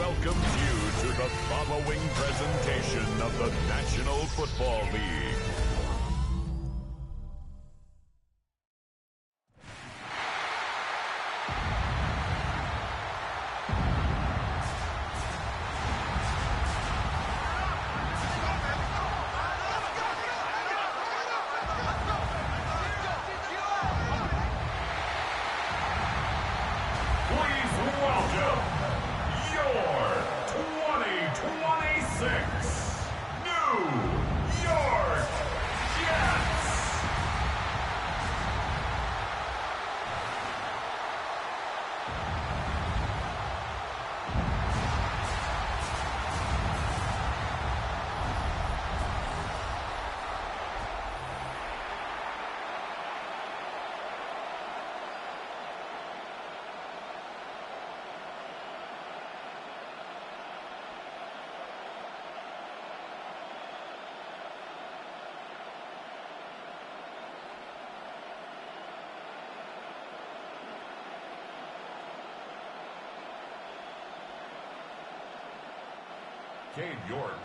welcomes you to the following presentation of the National Football League.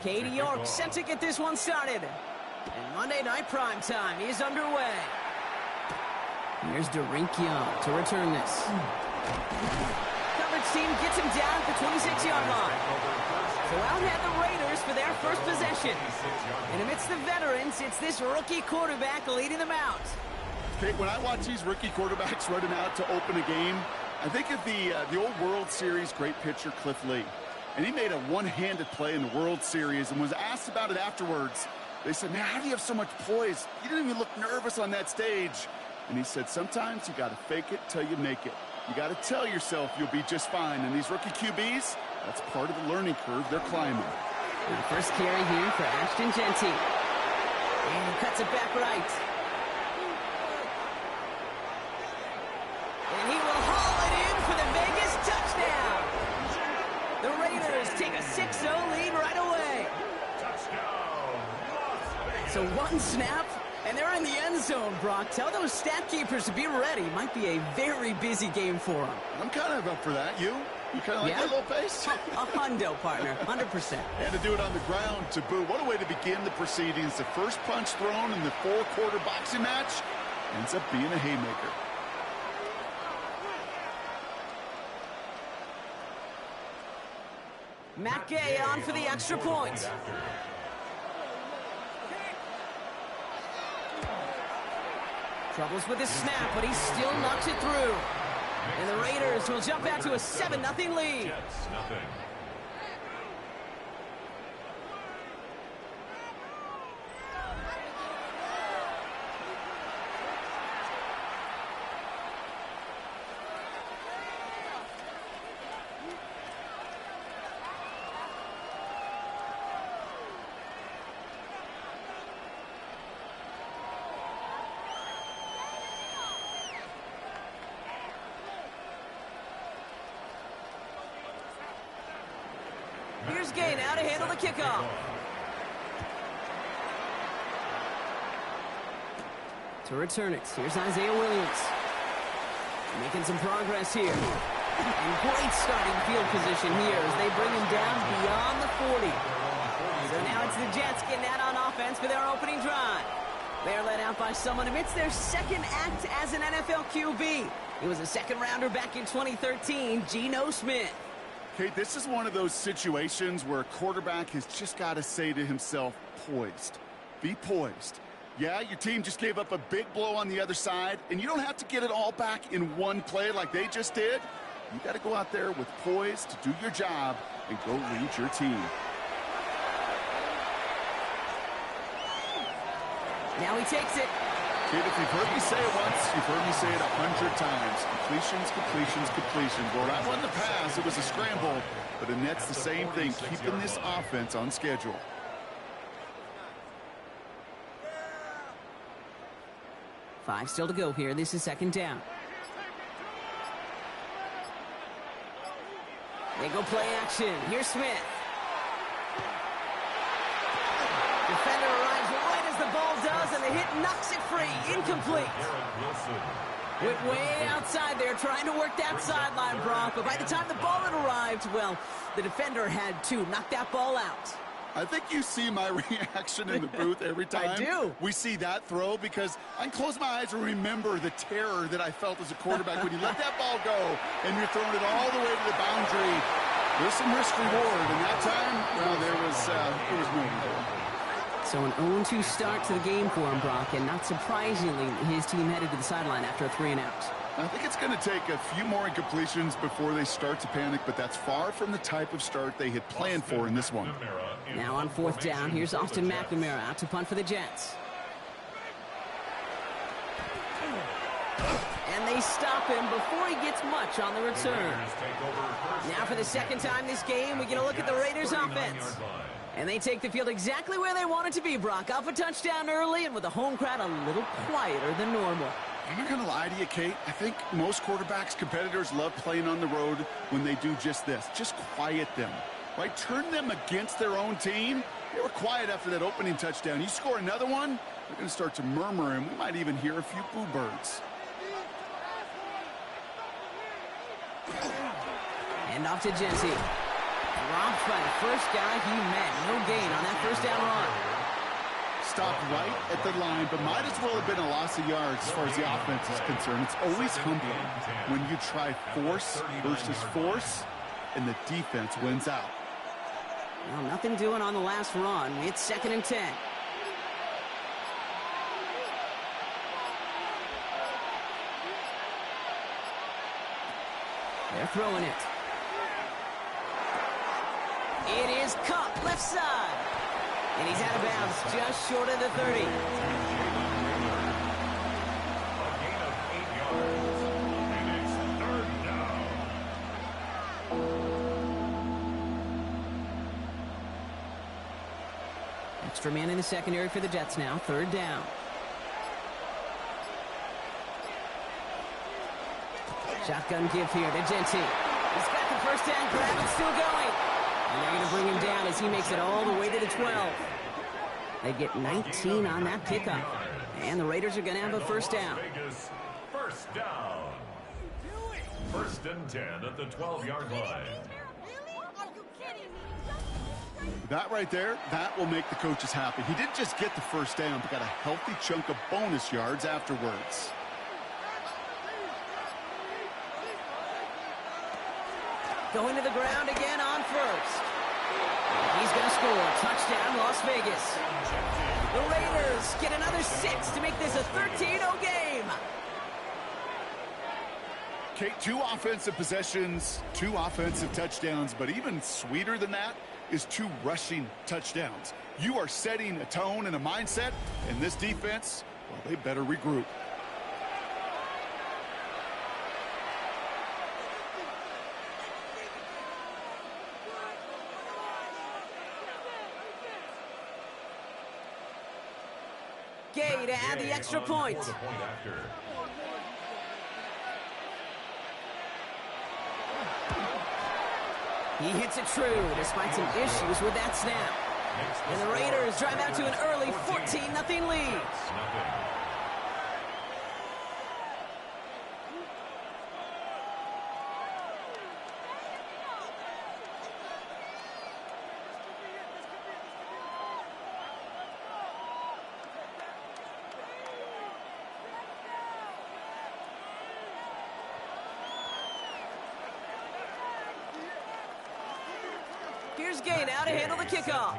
Katie York set to get this one started. And Monday Night Primetime is underway. Here's Derink Young to return this. Coverage team gets him down at the 26-yard line. So out head the Raiders for their first possession. And amidst the veterans, it's this rookie quarterback leading them out. Okay, when I watch these rookie quarterbacks running out to open a game, I think of the old World Series great pitcher Cliff Lee. And he made a one-handed play in the World Series and was asked about it afterwards. They said, man, how do you have so much poise? You didn't even look nervous on that stage. And he said, sometimes you got to fake it till you make it. You got to tell yourself you'll be just fine. And these rookie QBs, that's part of the learning curve they're climbing. And the first carry here for Ashton Jeanty. And he cuts it back right. And he will haul it in for the Vegas touchdown. The Raiders take a 6-0 lead right away. So one snap, and they're in the end zone, Brock. Tell those stat keepers to be ready. Might be a very busy game for them. I'm kind of up for that. You kind of like that little pace? A hundo, partner, 100%. And to do it on the ground, to boot. What a way to begin the proceedings. The first punch thrown in the four-quarter boxing match ends up being a haymaker. Matt Gay on for the extra point. Troubles with his snap, but he still knocks it through. And the Raiders will jump out to a 7-0 lead. Here's Gay now to handle the kickoff. To return it, here's Isaiah Williams. Making some progress here. And great starting field position here as they bring him down beyond the 40. So now it's the Jets getting out on offense for their opening drive. They're led out by someone amidst their second act as an NFL QB. He was a second-rounder back in 2013, Geno Smith. Okay, this is one of those situations where a quarterback has just got to say to himself, poised. Be poised. Yeah, your team just gave up a big blow on the other side, and you don't have to get it all back in one play like they just did. You got to go out there with poise to do your job and go lead your team. Now he takes it. Kid, if you've heard me say it once, you've heard me say it 100 times. Completions, completions, completions. Well, that wasn't a pass. It was a scramble. But the Nets, the same thing, keeping this offense on schedule. Five still to go here. This is second down. They go play action. Here's Smith. Defender arrives right as the ball does, and the hit knocks it free. Incomplete. Went way outside there, trying to work that sideline, Brock. But by the time the ball had arrived, well, the defender had to knock that ball out. I think you see my reaction in the booth every time I do. we see that throw, because I can close my eyes and remember the terror that I felt as a quarterback when you let that ball go and you're throwing it all the way to the boundary. There's some risk reward, and that time, well, there was no reward. So an 0-2 start to the game for him, Brock, and not surprisingly, his team headed to the sideline after a 3-and-out. I think it's going to take a few more incompletions before they start to panic, but that's far from the type of start they had planned for in this one. Now on 4th down, here's Austin McNamara out to punt for the Jets. And they stop him before he gets much on the return. Now for the second time this game, we get a look at the Raiders offense. And they take the field exactly where they want it to be, Brock. Off a touchdown early and with the home crowd a little quieter than normal. I'm not going to lie to you, Kate. I think most quarterbacks, competitors love playing on the road when they do just this. Just quiet them, right? Turn them against their own team. They were quiet after that opening touchdown. You score another one, they're going to start to murmur, and we might even hear a few boo birds. And off to Genty. Dropped by the first guy he met. No gain on that first down run. Stopped right at the line, but might as well have been a loss of yards as far as the offense is concerned. It's always humbling when you try force versus force, and the defense wins out. Well, nothing doing on the last run. It's 2nd and 10. They're throwing it. It is Kupp, left side. And he's out of bounds, just short of the 30. A gain of 8 yards, and it's 3rd down. Extra man in the secondary for the Jets now, 3rd down. Shotgun give here to Genty. He's got the first down grab and still going. And they're going to bring him down as he makes it all the way to the 12. They get 19 on that pickup. And the Raiders are going to have a first down. Vegas, first down. 1st and 10 at the 12-yard line. That right there, that will make the coaches happy. He didn't just get the first down, but got a healthy chunk of bonus yards afterwards. Going to the ground again on first. He's going to score. Touchdown, Las Vegas. The Raiders get another 6 to make this a 13-0 game. Kate, 2 offensive possessions, 2 offensive touchdowns, but even sweeter than that is 2 rushing touchdowns. You are setting a tone and a mindset, and this defense, well, they better regroup. Gay to add the extra point. He hits it true despite some issues with that snap. And the Raiders drive out to an early 14-0 lead. Here's Gay now to handle the kickoff.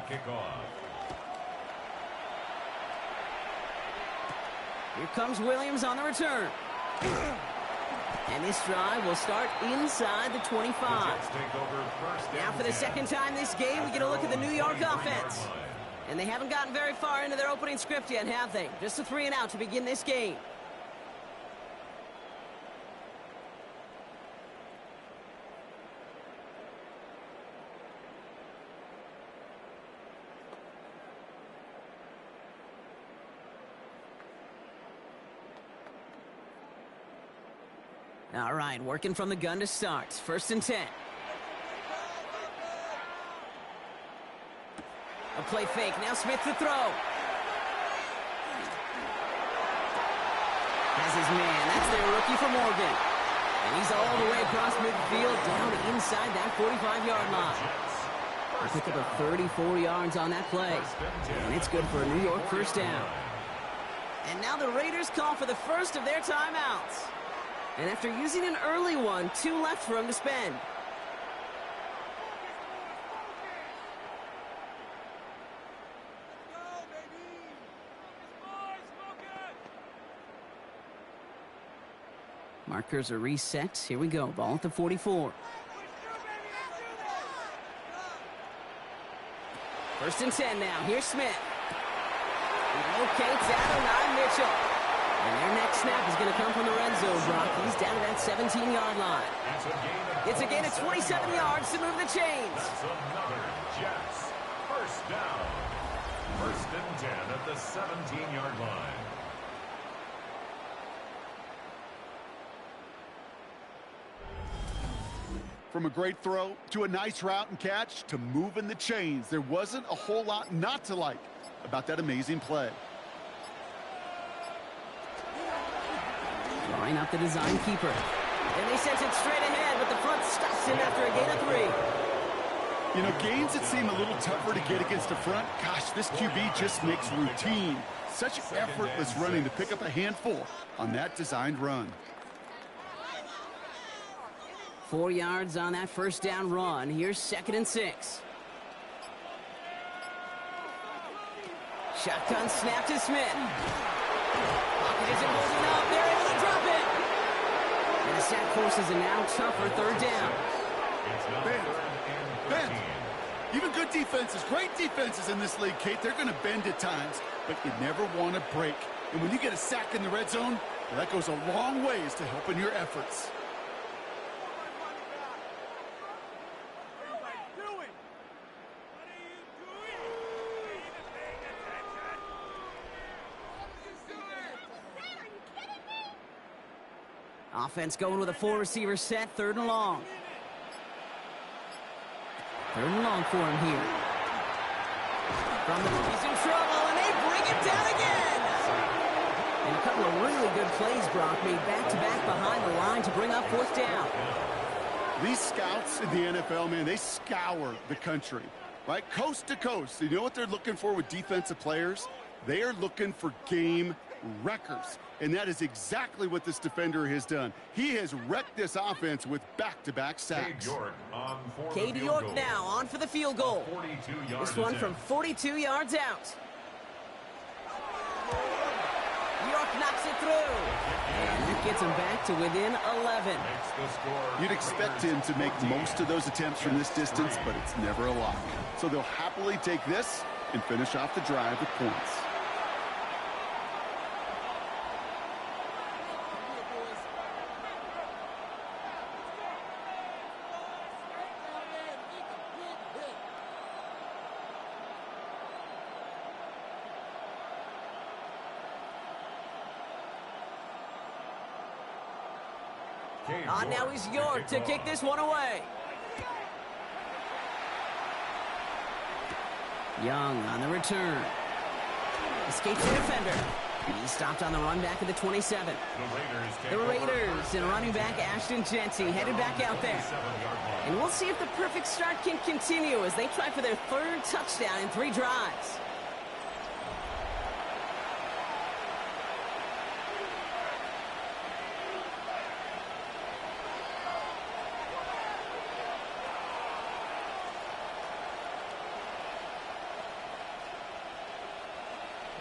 Here comes Williams on the return. And this drive will start inside the 25. Now for the second time this game, we get a look at the New York offense. And they haven't gotten very far into their opening script yet, have they? Just a 3-and-out to begin this game. All right, working from the gun to start. 1st and 10. A play fake. Now Smith to throw. Has his man. That's their rookie from Oregon. And he's all the way across midfield down inside that 45-yard line. They pick up a 34 yards on that play. And it's good for a New York first down. And now the Raiders call for the first of their timeouts. And after using an early one, 2 left for him to spend. Markers are reset. Here we go. Ball at the 44. First and 10 now. Here's Smith. He locates Adonai Mitchell. And their next snap is going to come from the red zone, Brock. He's down to that 17-yard line. It's a gain of 27 yards to move the chains. That's another Jets. First down. First and 10 at the 17-yard line. From a great throw to a nice route and catch to moving the chains, there wasn't a whole lot not to like about that amazing play. Drawing up the design keeper. And they sent it straight ahead, but the front stops him after a gain of 3. You know, gains that seem a little tougher to get against the front, gosh, this QB just makes routine. Such effortless running to pick up a handful on that designed run. 4 yards on that first down run. Here's 2nd and 6. Shotgun snap to Smith. Pocket isn't holding up. They're able to drop it. And the sack forces a now tougher 3rd down. Ben, even good defenses, great defenses in this league, Kate, they're going to bend at times, but you never want to break. And when you get a sack in the red zone, well, that goes a long ways to helping your efforts. Offense going with a 4-receiver set, 3rd and long. 3rd and long for him here. From the he's in trouble, and they bring him down again. And a couple of really good plays, Brock, made back-to-back behind the line to bring up 4th down. These scouts in the NFL, man, they scour the country, right? Coast to coast. You know what they're looking for with defensive players? They are looking for game wreckers. And that is exactly what this defender has done. He has wrecked this offense with back-to-back sacks. Cade York now on for the field goal. This one from 42 yards out. York knocks it through. And that gets him back to within 11. You'd expect him to make most of those attempts from this distance, but it's never a lock. So they'll happily take this and finish off the drive with points. Now is York to kick this one away. Young on the return. Escapes the defender. He stopped on the run back at the 27. The Raiders and running back Ashton Jeanty headed back out there. And we'll see if the perfect start can continue as they try for their 3rd touchdown in 3 drives.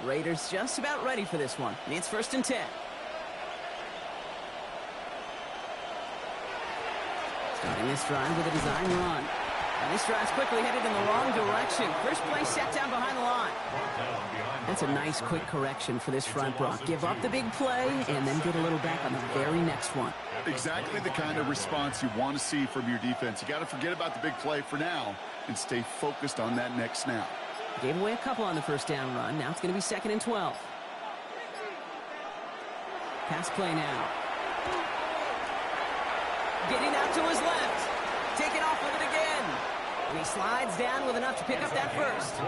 Raiders just about ready for this one. It's 1st and 10. Starting this drive with a design run. And this drive's quickly headed in the wrong direction. First play set down behind the line. That's a nice quick correction for this front, Brock. Give up the big play and then get a little back on the very next one. Exactly the kind of response you want to see from your defense. You got to forget about the big play for now and stay focused on that next snap. Gave away a couple on the first down run. Now it's going to be 2nd and 12. Pass play now. Getting out to his left. Taking off with it again. And he slides down with enough to pick up that first.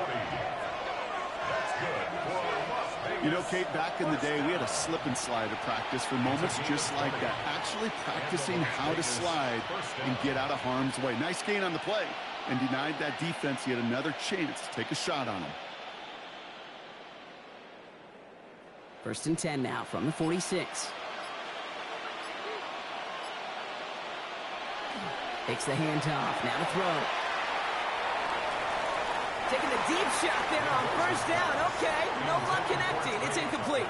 That's good for Las Vegas. You know, Kate, back in the day, we had a slip and slide to practice for moments just like that. Actually practicing how to slide and get out of harm's way. Nice gain on the play, and denied that defense yet another chance to take a shot on him. 1st and 10 now from the 46. Takes the handoff. Now to throw. Taking the deep shot there on 1st down. Okay, no luck connecting. It's incomplete.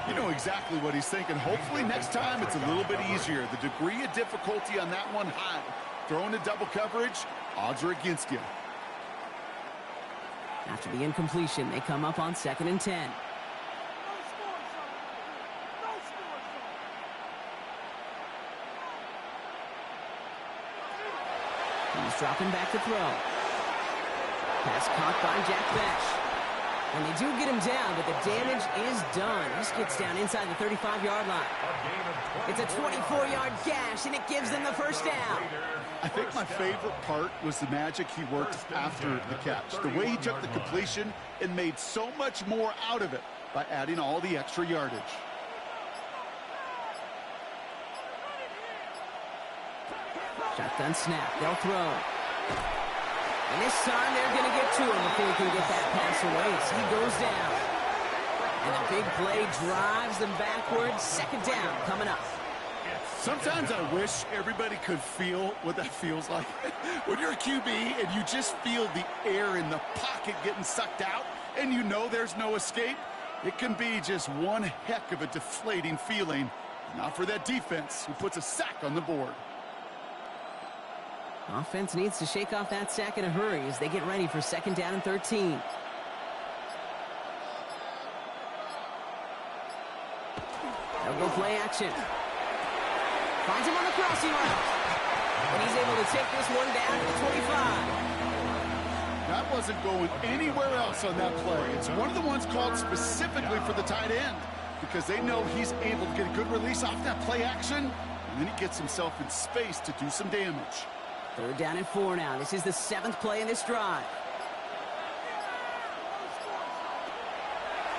You know exactly what he's thinking. Hopefully next time it's a little bit easier. The degree of difficulty on that one high. Throwing a double coverage, odds are against you. After the incompletion, they come up on 2nd and 10. He's dropping back to throw. Pass caught by Jack Bech. And they do get him down, but the damage is done. This gets down inside the 35-yard line. It's a 24-yard gash, and it gives them the 1st down. I think my favorite part was the magic he worked after the catch. The way he took the completion and made so much more out of it by adding all the extra yardage. Shotgun snap. They'll throw. And this time they're going to get to him before he can get that pass away. So he goes down. And a big play drives them backwards. 2nd down coming up. Sometimes I wish everybody could feel what that feels like. When you're a QB and you just feel the air in the pocket getting sucked out and you know there's no escape, it can be just one heck of a deflating feeling. Not for that defense who puts a sack on the board. Offense needs to shake off that sack in a hurry as they get ready for 2nd down and 13. They'll go play action. Finds him on the crossing route. And he's able to take this one down to the 25. That wasn't going anywhere else on that play. It's one of the ones called specifically for the tight end because they know he's able to get a good release off that play action, and then he gets himself in space to do some damage. 3rd down and 4 now. This is the 7th play in this drive.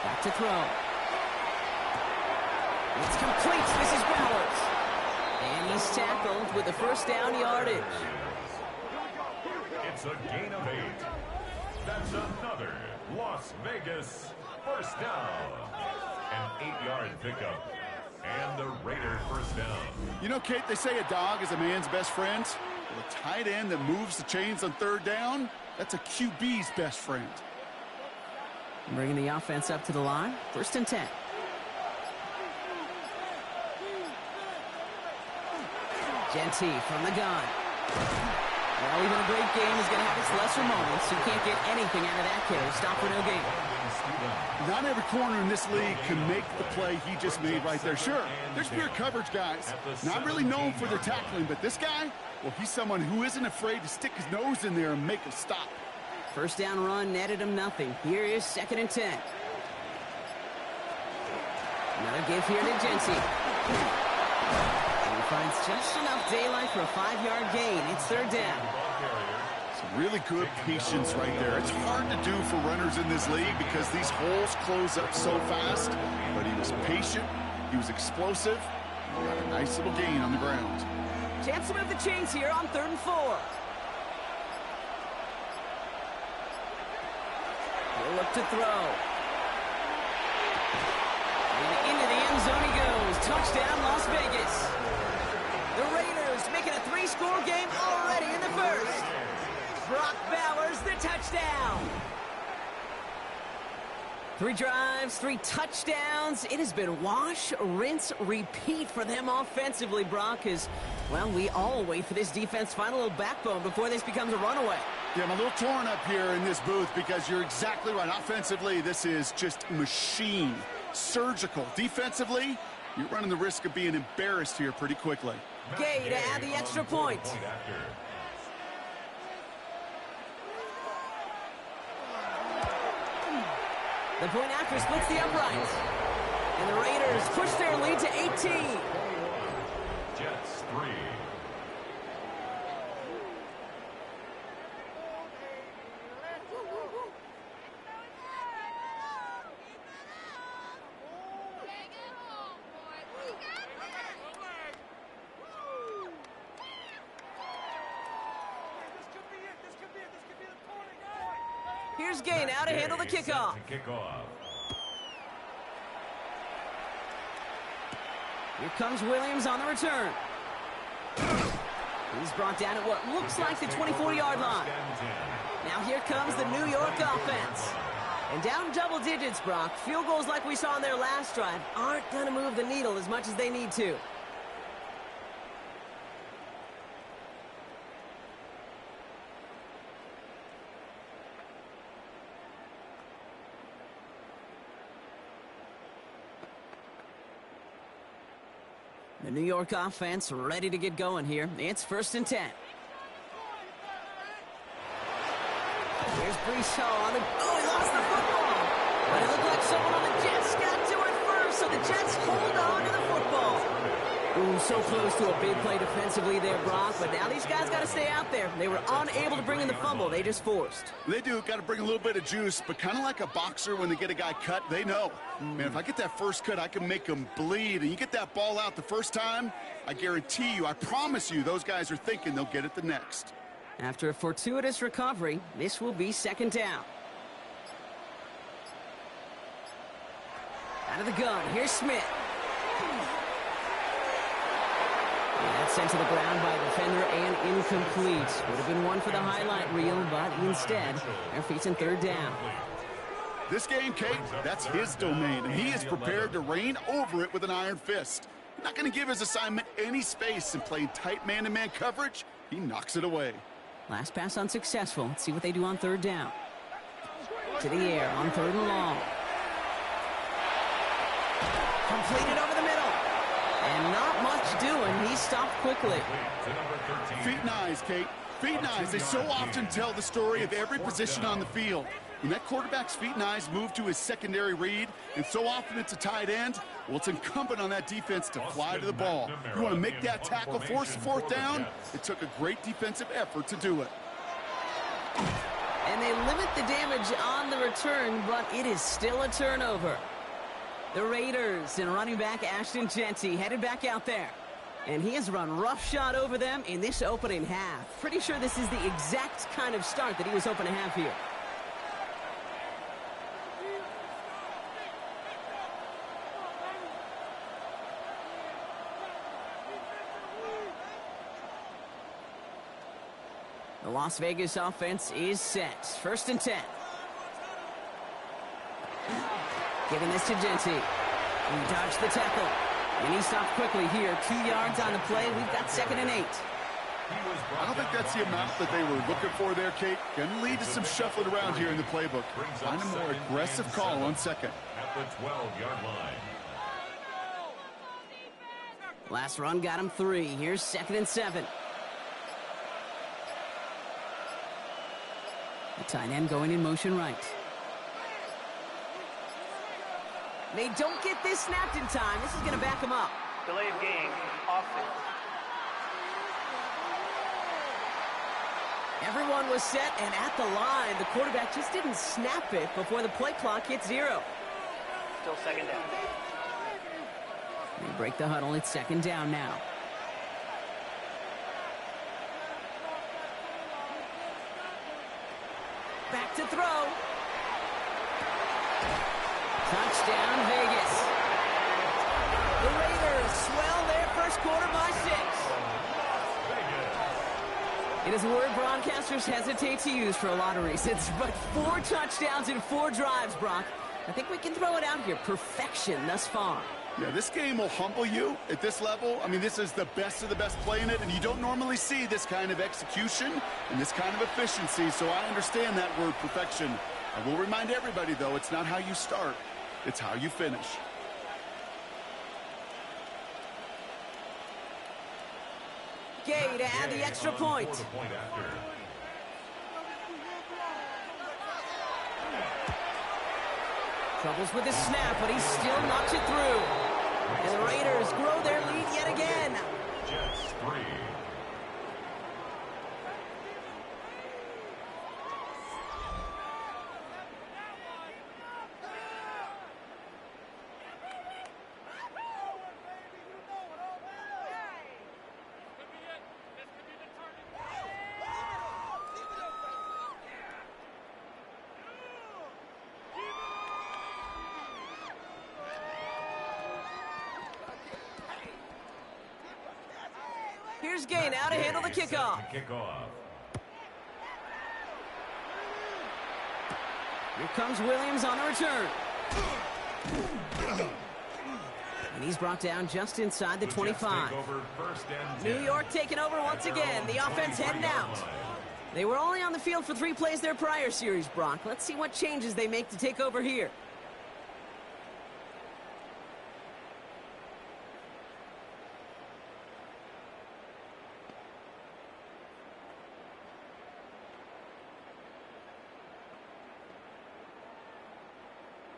Back to throw. It's complete. This is Bowers. And he's tackled with the 1st down yardage. It's a gain of 8. That's another Las Vegas 1st down. An 8-yard pickup. And the Raider 1st down. You know, Kate, they say a dog is a man's best friend. Well, a tight end that moves the chains on 3rd down, that's a QB's best friend. Bringing the offense up to the line. 1st and 10. Genty from the gun. Well, even a great game is going to have its lesser moments. You can't get anything out of that carry. Stop for no gain. Not every corner in this league can make the play he just made right there. Sure, there's pure coverage guys. Not really known for their tackling, but this guy, well, he's someone who isn't afraid to stick his nose in there and make a stop. 1st down run netted him nothing. Here is 2nd and 10. Another give here to Genty. He finds just enough daylight for a 5-yard gain. It's 3rd down. Some really good patience right there. It's hard to do for runners in this league because these holes close up so fast. But he was patient, he was explosive, and got a nice little gain on the ground. Chance to move the chains here on 3rd and 4. He'll look to throw. And into the end zone he goes. Touchdown, Las Vegas. The Raiders making a 3-score game already in the 1st. Brock Bowers, the touchdown. 3 drives, 3 touchdowns. It has been wash, rinse, repeat for them offensively, Brock, as, well, we all wait for this defense to find a little backbone before this becomes a runaway. Yeah, I'm a little torn up here in this booth because you're exactly right. Offensively, this is just machine. Surgical. Defensively, you're running the risk of being embarrassed here pretty quickly. Gay to add the extra point. The point after splits the upright. And the Raiders push their lead to 18. Jets 3. Here's Gay now to handle the kickoff. Here comes Williams on the return. He's brought down at what looks like the 24-yard line. Now here comes the New York offense. And down double digits, Brock. Field goals like we saw on their last drive aren't going to move the needle as much as they need to. The New York offense ready to get going here. It's 1st and 10. Here's Breece Hall on the... Oh, he lost the football! But it looked like someone on the Jets got to it first, so the Jets hold on to the football. Ooh, so close to a big play defensively there, Brock, but now these guys got to stay out there. They were unable to bring in the fumble. They just forced. They do. Got to bring a little bit of juice, but kind of like a boxer when they get a guy cut, they know. Man, if I get that first cut, I can make them bleed. And you get that ball out the first time, I guarantee you, I promise you, those guys are thinking they'll get it the next. After a fortuitous recovery, this will be 2nd down. Out of the gun, here's Smith. That's sent to the ground by a defender and incomplete. Would have been one for the highlight reel, but instead, they're facing 3rd down. This game, Kate, that's his domain, and he is prepared to reign over it with an iron fist. Not going to give his assignment any space, and playing tight man-to-man coverage, he knocks it away. Last pass unsuccessful. Let's see what they do on 3rd down. To the air on 3rd and long. Completed over the middle. And not much doing. He stopped quickly. Feet and eyes, Kate. Feet and eyes. They so often tell the story of every position on the field. When that quarterback's feet and eyes move to his secondary read, and so often it's a tight end, well, it's incumbent on that defense to fly to the ball. You want to make that tackle, force 4th down? It took a great defensive effort to do it. And they limit the damage on the return, but it is still a turnover. The Raiders and running back Ashton Jeanty headed back out there. And he has run roughshod over them in this opening half. Pretty sure this is the exact kind of start that he was hoping to have here. The Las Vegas offense is set. 1st and 10. Giving this to Jeanty. He dodged the tackle. And he stopped quickly here. 2 yards on the play. We've got 2nd and 8. I don't think that's the amount that they were looking for there, Kate. Going to lead to some shuffling around here in the playbook. Find a more aggressive call on 2nd. At the 12-yard line. Last run got him 3. Here's 2nd and 7. The tight end going in motion right. They don't get this snapped in time. This is going to back him up. Delay of game, offense. Everyone was set and at the line. The quarterback just didn't snap it before the play clock hit 0. Still 2nd down. They break the huddle. It's 2nd down now. Back to throw. Touchdown, Vegas. The Raiders swell their first quarter by 6. It is a word broadcasters hesitate to use for a lot of reasons, but 4 touchdowns in 4 drives, Brock. I think we can throw it out here. Perfection thus far. Yeah, this game will humble you at this level. I mean, this is the best of the best playing it, and you don't normally see this kind of execution and this kind of efficiency, so I understand that word perfection. I will remind everybody, though, it's not how you start, it's how you finish. Gay to add the extra point. Troubles with the snap, but he still knocks it through. And the Raiders grow their lead yet again. Jets 3. Raiders gain now to handle the kickoff. Kickoff. Here comes Williams on the return. And he's brought down just inside the 25. New York taking over once again. The offense heading out. They were only on the field for 3 plays their prior series, Brock. Let's see what changes they make to take over here.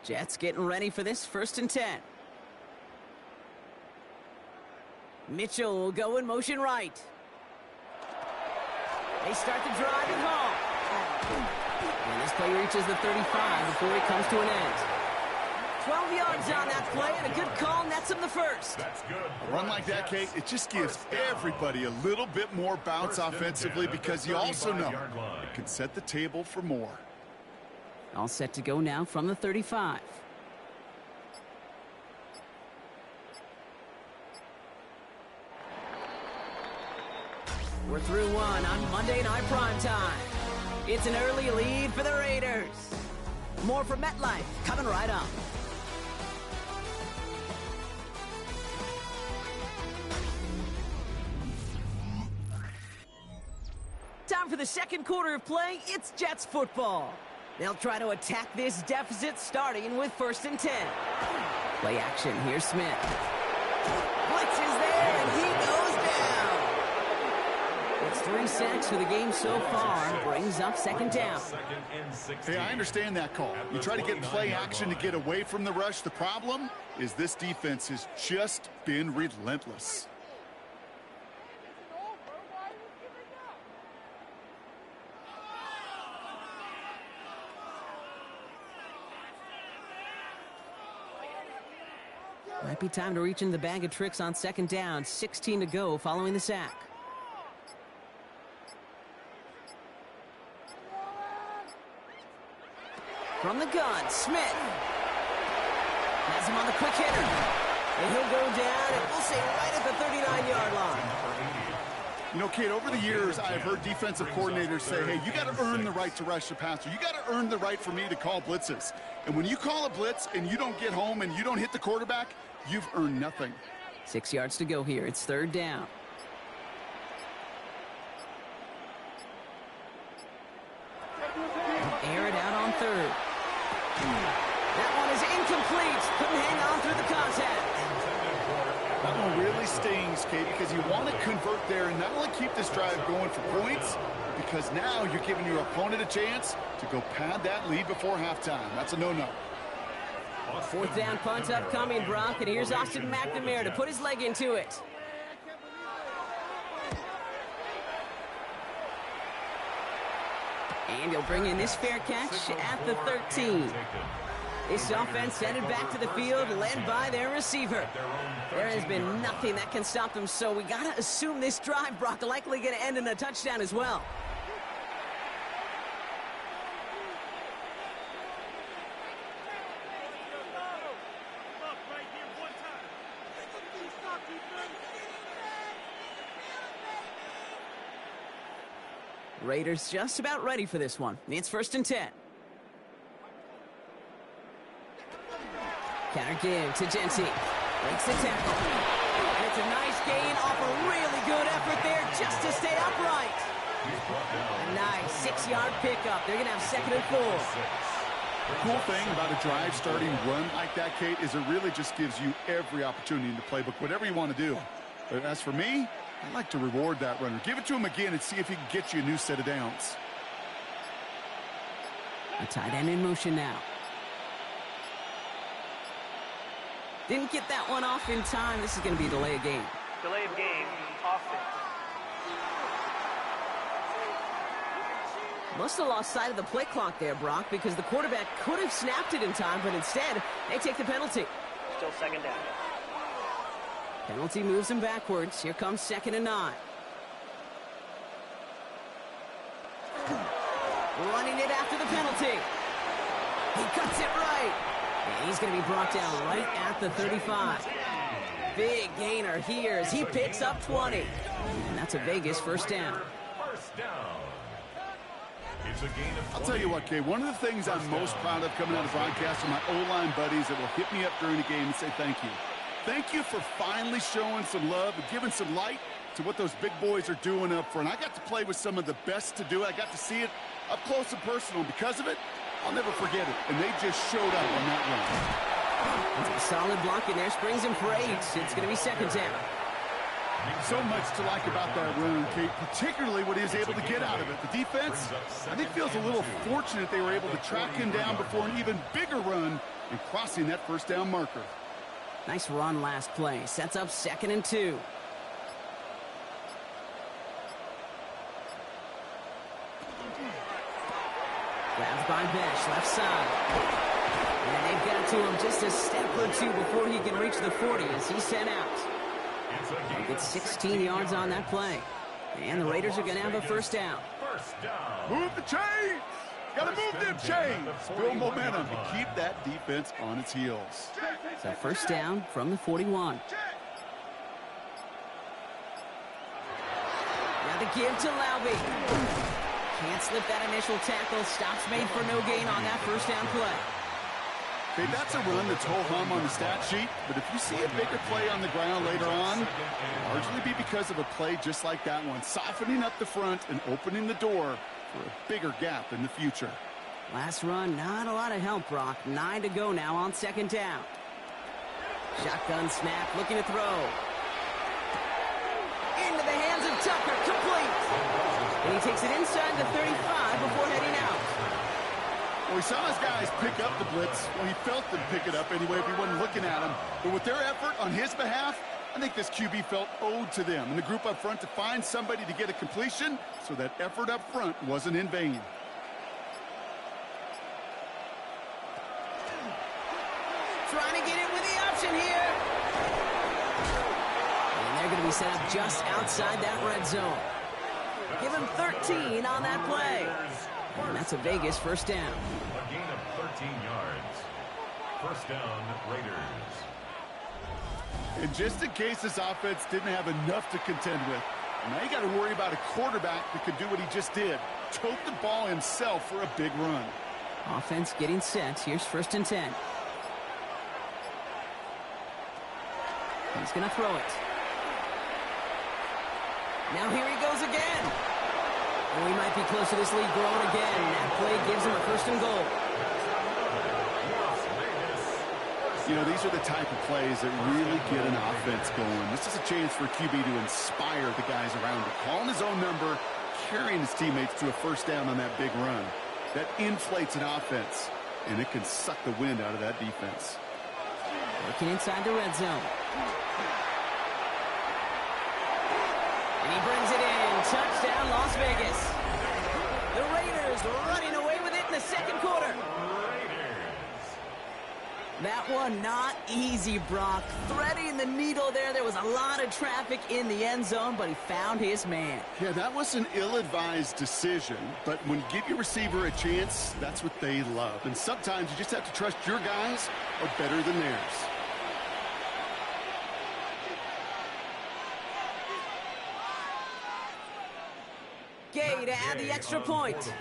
Jets getting ready for this 1st and 10. Mitchell will go in motion right. They start the drive at home. And this play reaches the 35 before it comes to an end. 12 yards on that play, and a good call nets him the first. That's good. A run like that, Kate, it just gives everybody a little bit more bounce offensively because you also know it can set the table for more. All set to go now from the 35. We're through one on Monday Night Primetime. It's an early lead for the Raiders. More from MetLife coming right up. Time for the second quarter of play. It's Jets football. They'll try to attack this deficit starting with 1st and 10. Play action. Here's Smith. Blitz is there, and he goes down. It's 3 sacks for the game so far. Brings up 2nd down. Hey, I understand that call. You try to get play action to get away from the rush. The problem is this defense has just been relentless. Might be time to reach in the bag of tricks on 2nd down. 16 to go following the sack. From the gun, Smith. Has him on the quick hitter. And he'll go down, and we'll say right at the 39-yard line. You know, Kate, over the years, I've heard defensive coordinators say, hey, you got to earn the right to rush the passer. You got to earn the right for me to call blitzes. And when you call a blitz and you don't get home and you don't hit the quarterback, you've earned nothing. 6 yards to go here. It's 3rd down. Air it out on 3rd. That one is incomplete. Couldn't hang on through the contact. That one really stings, Kate, because you want to convert there and not only keep this drive going for points, because now you're giving your opponent a chance to go pad that lead before halftime. That's a no-no. 4th down punt upcoming, Brock, and here's Austin McNamara to put his leg into it. And he'll bring in this fair catch at the 13. This offense headed back to the field, led by their receiver. There has been nothing that can stop them, so we got to assume this drive, Brock, likely going to end in a touchdown as well. Raiders just about ready for this one. It's 1st and 10. Counter give to Jency. Breaks the tackle. And it's a nice gain off a really good effort there just to stay upright. A nice 6-yard pickup. They're going to have 2nd and 4. The cool thing about a drive starting run like that, Kate, is it really just gives you every opportunity in the playbook, whatever you want to do. But as for me, I like to reward that runner. Give it to him again and see if he can get you a new set of downs. A tight end in motion now. Didn't get that one off in time. This is going to be a delay of game. Delay of game, offense. Must have lost sight of the play clock there, Brock, because the quarterback could have snapped it in time, but instead, they take the penalty. Still 2nd down. Penalty moves him backwards. Here comes 2nd and 9. Running it after the penalty. He cuts it right. And he's going to be brought down right at the 35. Big gainer here as he picks up 20. And that's a Vegas first down. First down. It's a gain of 20. I'll tell you what, Kay, one of the things I'm most proud of coming out of broadcast are my O-line buddies that will hit me up during the game and say thank you. Thank you for finally showing some love and giving some light to what those big boys are doing up front. I got to play with some of the best to do it. I got to see it up close and personal. Because of it, I'll never forget it. And they just showed up on that run. It's a solid block in there. Springs him for 8. It's going to be second down. So much to like about that run, Kate, particularly what he was able to get out of it. The defense, I think, feels a little fortunate they were able to track him down before an even bigger run and crossing that first down marker. Nice run last play. Sets up 2nd and 2. Grabbed by Besh, left side. And they've got to him just a step or two before he can reach the 40 as he's sent out. He gets 16 yards on that play. And the Raiders are going to have a first down. Move the chains! Got to move them chains! Build momentum to keep that defense on its heels. So first down from the 41. Now the give to Laube. Can't slip that initial tackle. Stops made for no gain on that first down play. Okay, that's a run that's ho-hum on the stat sheet, but if you see a bigger play on the ground later on, it'll largely be because of a play just like that one, softening up the front and opening the door for a bigger gap in the future. Last run, not a lot of help, Brock. 9 to go now on second down. Shotgun snap, looking to throw. Into the hands of Tucker, complete. And he takes it inside the 35 before heading out. Well, we saw his guys pick up the blitz. Well, he felt them pick it up anyway if he wasn't looking at him. But with their effort on his behalf, I think this QB felt owed to them and the group up front to find somebody to get a completion so that effort up front wasn't in vain. Trying to get it with the option here. And they're going to be set up just outside that red zone. Give him 13 on that play. And that's a Vegas first down. A gain of 13 yards. First down, Raiders. And just in case this offense didn't have enough to contend with, now you got to worry about a quarterback that could do what he just did. Tote the ball himself for a big run. Offense getting set. Here's 1st and 10. He's going to throw it. Now here he goes again. And we might be close to this lead growing again. That play gives him a 1st and goal. You know, these are the type of plays that really get an offense going. This is a chance for QB to inspire the guys around him. Calling his own number, carrying his teammates to a first down on that big run. That inflates an offense, and it can suck the wind out of that defense. Working inside the red zone. And he brings it in. Touchdown, Las Vegas. The Raiders running away with it in the second quarter. That one not easy, Brock. Threading the needle there. There was a lot of traffic in the end zone, but he found his man. Yeah, that was an ill-advised decision, but when you give your receiver a chance, that's what they love. And sometimes you just have to trust your guys are better than theirs. Gay to add the extra point.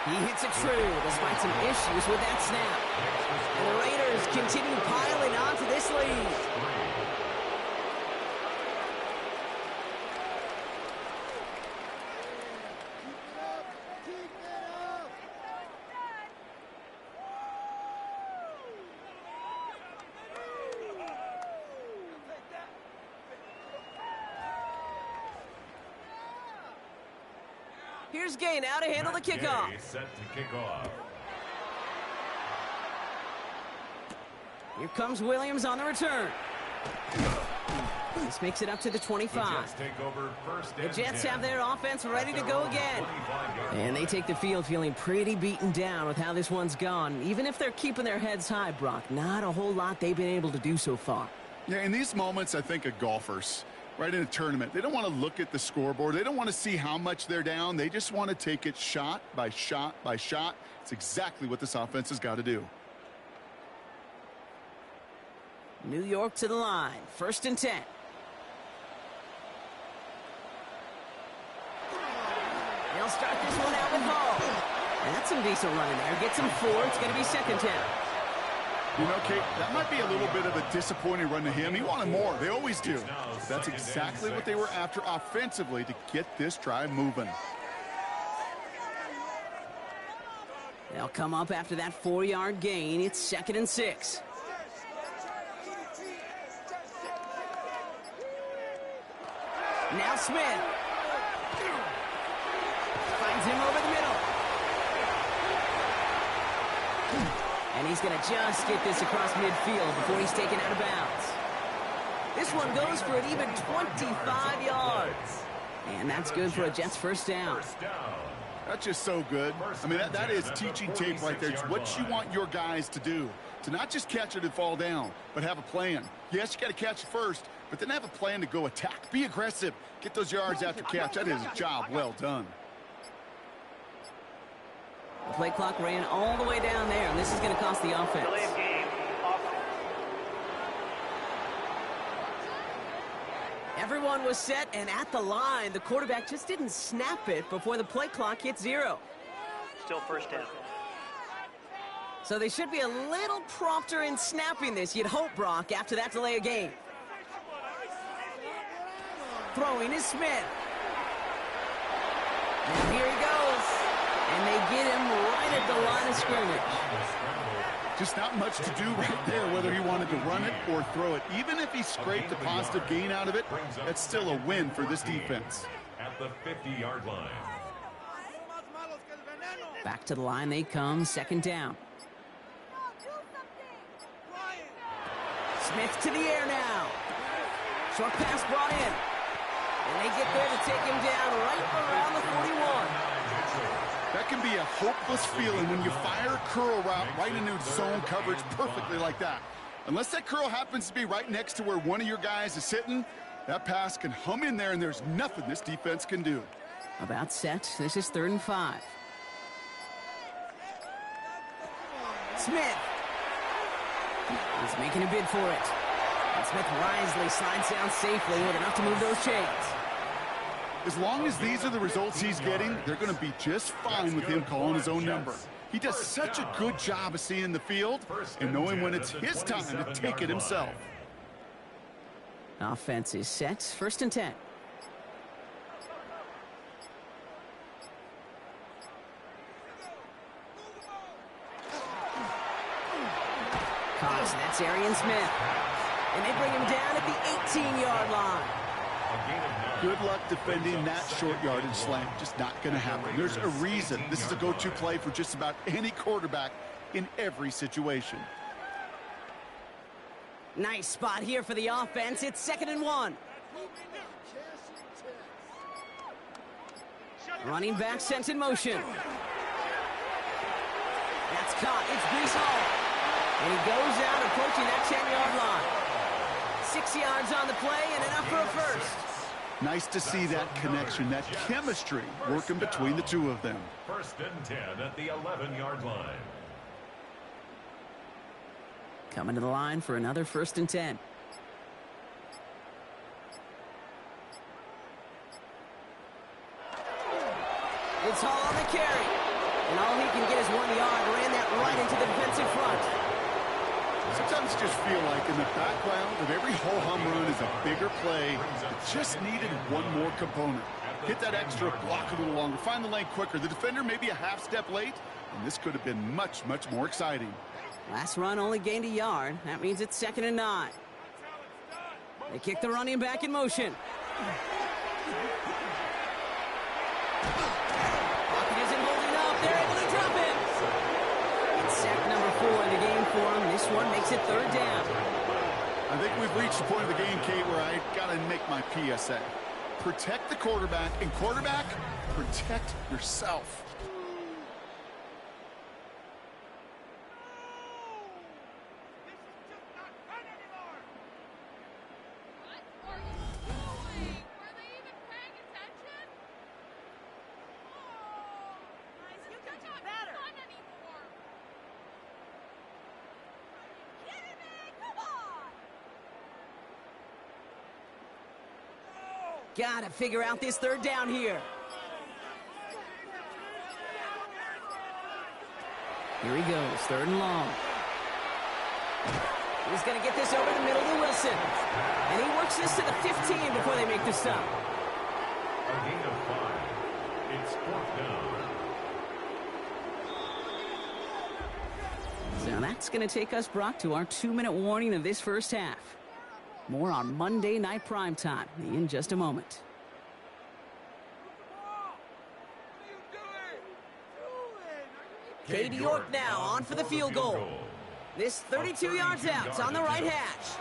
He hits it true despite some issues with that snap. And the Raiders continue piling on to this lead. Here's Gay now to handle the kickoff. Set to kick off. Here comes Williams on the return. This makes it up to the 25. The Jets have their offense ready to go again. And they take the field feeling pretty beaten down with how this one's gone. Even if they're keeping their heads high, Brock, not a whole lot they've been able to do so far. Yeah, in these moments, I think of golfers. Right in a tournament, they don't want to look at the scoreboard. They don't want to see how much they're down. They just want to take it shot by shot by shot. It's exactly what this offense has got to do. New York to the line. 1st and 10. They'll start this one out with Hall. And that's some decent running there. Gets him 4. It's going to be 2nd down. You know, Kate, that might be a little bit of a disappointing run to him. He wanted more. They always do. That's exactly what they were after offensively to get this drive moving. They'll come up after that 4-yard gain. It's 2nd and 6. Now Smith. Finds him over the middle. And he's going to just get this across midfield before he's taken out of bounds. This one goes for an even 25 yards. And that's good for a Jets 1st down. That's just so good. I mean, that is teaching tape right there. It's what you want your guys to do. To not just catch it and fall down, but have a plan. Yes, you got to catch it first, but then have a plan to go attack. Be aggressive. Get those yards after catch. That is a job well done. The play clock ran all the way down there, and this is going to cost the offense. Delay of game, offense. Everyone was set and at the line. The quarterback just didn't snap it before the play clock hit 0. Still 1st down. So they should be a little prompter in snapping this, you'd hope, Brock, after that delay of game. Throwing is Smith. And here he goes. And they get him right at the line of scrimmage. Just not much to do right there, whether he wanted to run it or throw it. Even if he scraped a positive gain out of it, that's still a win for this defense. At the 50-yard line. Back to the line they come, 2nd down. Smith to the air now. Short pass brought in. And they get there to take him down right around the 41. That can be a hopeless feeling when you fire a curl route right into zone coverage perfectly like that. Unless that curl happens to be right next to where one of your guys is sitting, that pass can hum in there and there's nothing this defense can do. About set. This is 3rd and 5. Smith. He's making a bid for it. And Smith wisely slides down safely with enough to move those chains. As long as these are the results he's getting, they're going to be just fine with him calling his own number. He does such a good job of seeing the field and knowing when it's his time to take it himself. Offense is set. 1st and 10. Caught. That's Arian Smith. And they bring him down at the 18-yard line. Good luck defending that short yardage slant. Just not going to happen. There's a reason this is a go-to play for just about any quarterback in every situation. Nice spot here for the offense. It's 2nd and 1. Running back sent in motion. That's caught. It's Breece Hall. And he goes out approaching that 10-yard line. 6 yards on the play and enough for a first. Nice to see that connection, that chemistry working between the two of them. 1st and 10 at the 11-yard line. Coming to the line for another 1st and 10. It's Hall on the carry. And all he can get is 1 yard. Ran that right into the defensive front. Sometimes you just feel like in the background of every ho-hum run is a bigger play. It just needed one more component. Hit that extra block a little longer. Find the lane quicker. The defender may be a half step late, and this could have been much, much more exciting. Last run only gained a yard. That means it's 2nd and 9. They kick the running back in motion. Pocket isn't holding up. They're able to drop him. It's sack number 4 in the game for him. This one makes it 3rd down. I think we've reached the point of the game, Kate, where I got to make my PSA. Protect the quarterback, and quarterback, protect yourself. Gotta figure out this third down here. Here he goes, 3rd and long. He's going to get this over the middle to Wilson. And he works this to the 15 before they make the stop. A gain of 5. It's 4th down. So that's going to take us, Brock, to our 2-minute warning of this first half. More on Monday Night Primetime in just a moment. Cade York now on for the field goal. This 32 yards out. It's on the right hash.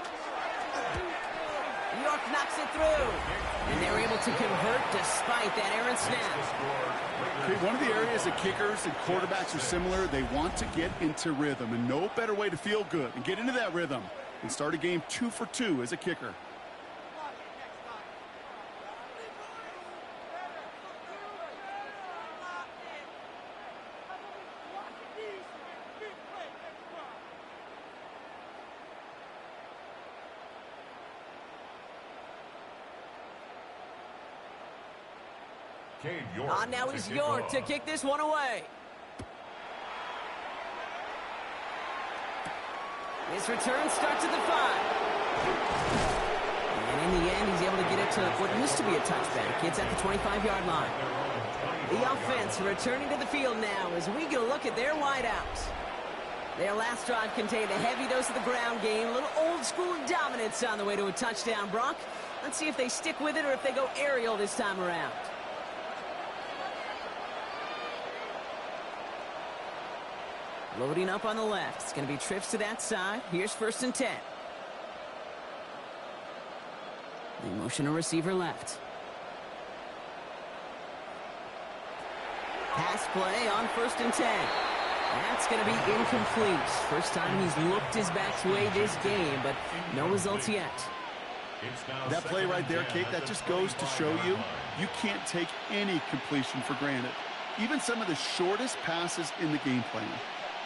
York knocks it through. And they're able to convert despite that errant snap. Okay, one of the areas that kickers and quarterbacks are similar, they want to get into rhythm. And no better way to feel good and get into that rhythm and start a game 2 for 2 as a kicker. On now is York to kick this one away. This return starts at the 5. And in the end, he's able to get it to what used to be a touchback. It's at the 25-yard line. The offense returning to the field now as we get a look at their wideouts. Their last drive contained a heavy dose of the ground game, a little old-school dominance on the way to a touchdown, Brock. Let's see if they stick with it or if they go aerial this time around. Loading up on the left. It's going to be trips to that side. Here's 1st and 10. They motion a receiver left. Pass play on 1st and 10. That's going to be incomplete. First time he's looked his back's way this game, but no results yet. That play right there, Kate, that just goes to show you, you can't take any completion for granted. Even some of the shortest passes in the game plan.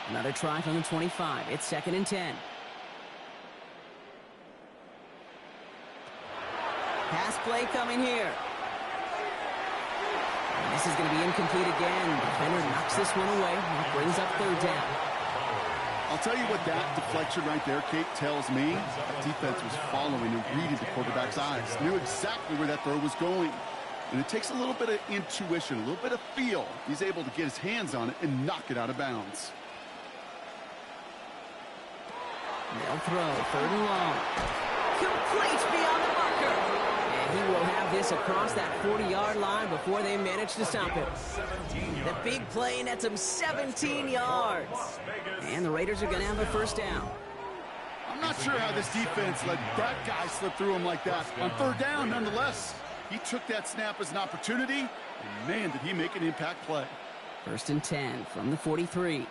Another try from the 25. It's 2nd and 10. Pass play coming here. And this is going to be incomplete again. Defender knocks this one away. That brings up 3rd down. I'll tell you what that deflection right there, Kate, tells me. The defense was following and reading the quarterback's eyes. Knew exactly where that throw was going. And it takes a little bit of intuition, a little bit of feel. He's able to get his hands on it and knock it out of bounds. They'll throw, 3rd and long. Complete beyond the marker. And he will have this across that 40-yard line before they manage to stop him. The big play nets him 17 yards. And the Raiders are going to have a 1st down. I'm not sure how this defense let that guy slip through him like that. On 3rd down, nonetheless, he took that snap as an opportunity, and man, did he make an impact play. 1st and 10 from the 43.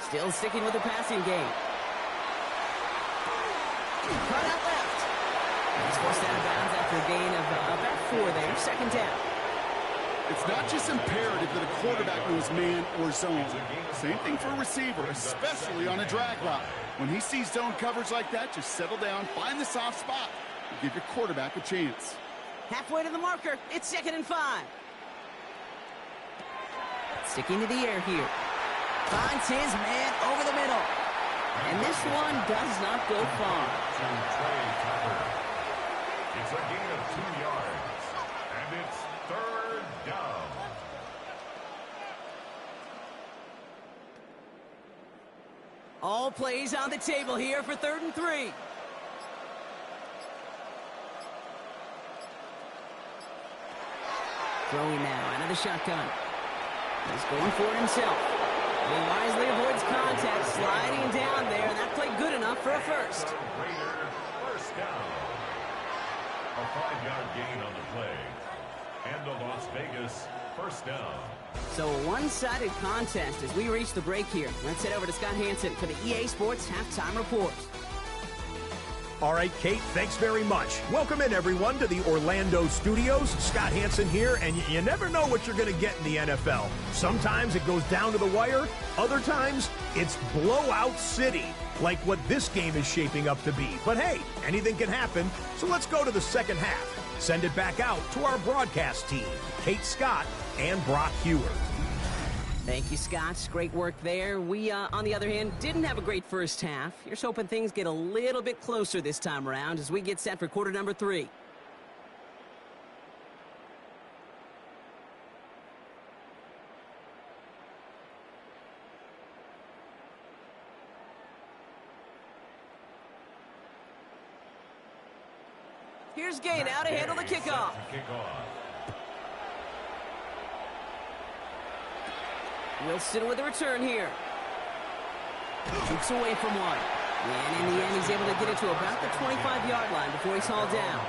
Still sticking with the passing game. Cut out left. He's forced out of bounds after a gain of about 4 there. 2nd down. It's not just imperative that a quarterback knows man or zone. Same thing for a receiver, especially on a drag route. When he sees zone coverage like that, just settle down, find the soft spot, and give your quarterback a chance. Halfway to the marker. It's 2nd and 5. Sticking to the air here. Finds his man over the middle. And this one does not go far. It's a gain of 2 yards. And it's 3rd down. All plays on the table here for 3rd and 3. Throwing now out of the shotgun. He's going for it himself. He wisely avoids contact, sliding down there, and that played good enough for a 1st. Raider 1st down. A 5-yard gain on the play. And a Las Vegas 1st down. So a one-sided contest as we reach the break here. Let's head over to Scott Hansen for the EA Sports Halftime Report. All right, Kate, thanks very much. Welcome in, everyone, to the Orlando studios. Scott Hansen here, and you never know what you're going to get in the NFL. Sometimes it goes down to the wire. Other times, it's blowout city, like what this game is shaping up to be. But hey, anything can happen, so let's go to the second half. Send it back out to our broadcast team, Kate Scott and Brock Huard. Thank you, Scott. Great work there. We, on the other hand, didn't have a great first half. Here's hoping things get a little bit closer this time around as we get set for quarter number 3. Here's Gay now to handle the kickoff. Wilson with a return here. Keeps away from one. And in the end, he's able to get it to about the 25-yard line before he's hauled down.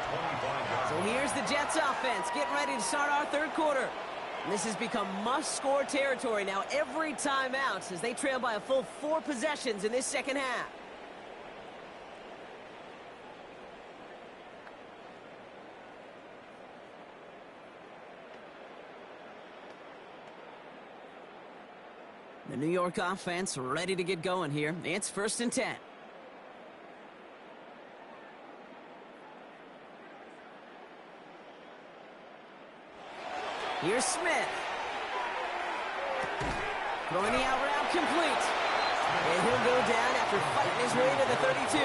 So here's the Jets offense getting ready to start our third quarter. And this has become must-score territory now every time out as they trail by a full 4 possessions in this second half. The New York offense ready to get going here. It's 1st and 10. Here's Smith. Throwing the out route complete. And he'll go down after fighting his way to the 32.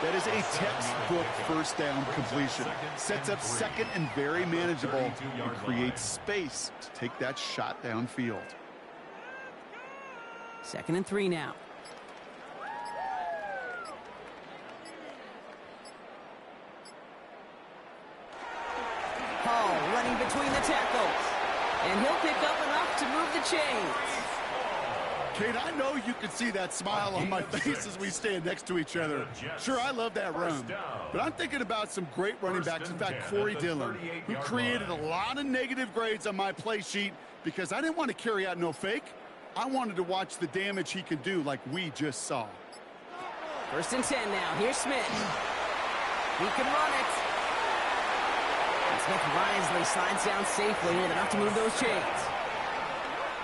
That is a textbook first down completion. Sets up second and very manageable and creates space to take that shot downfield. 2nd and 3 now. Hall running between the tackles. And he'll pick up enough to move the chains. Kate, I know you can see that smile on my face as we stand next to each other. Sure, I love that run. But I'm thinking about some great running backs. In fact, Corey Dillon, who created a lot of negative grades on my play sheet because I didn't want to carry out no fake. I wanted to watch the damage he could do like we just saw. 1st and 10 now. Here's Smith. He can run it. And Smith wisely slides down safely with enough to move those chains.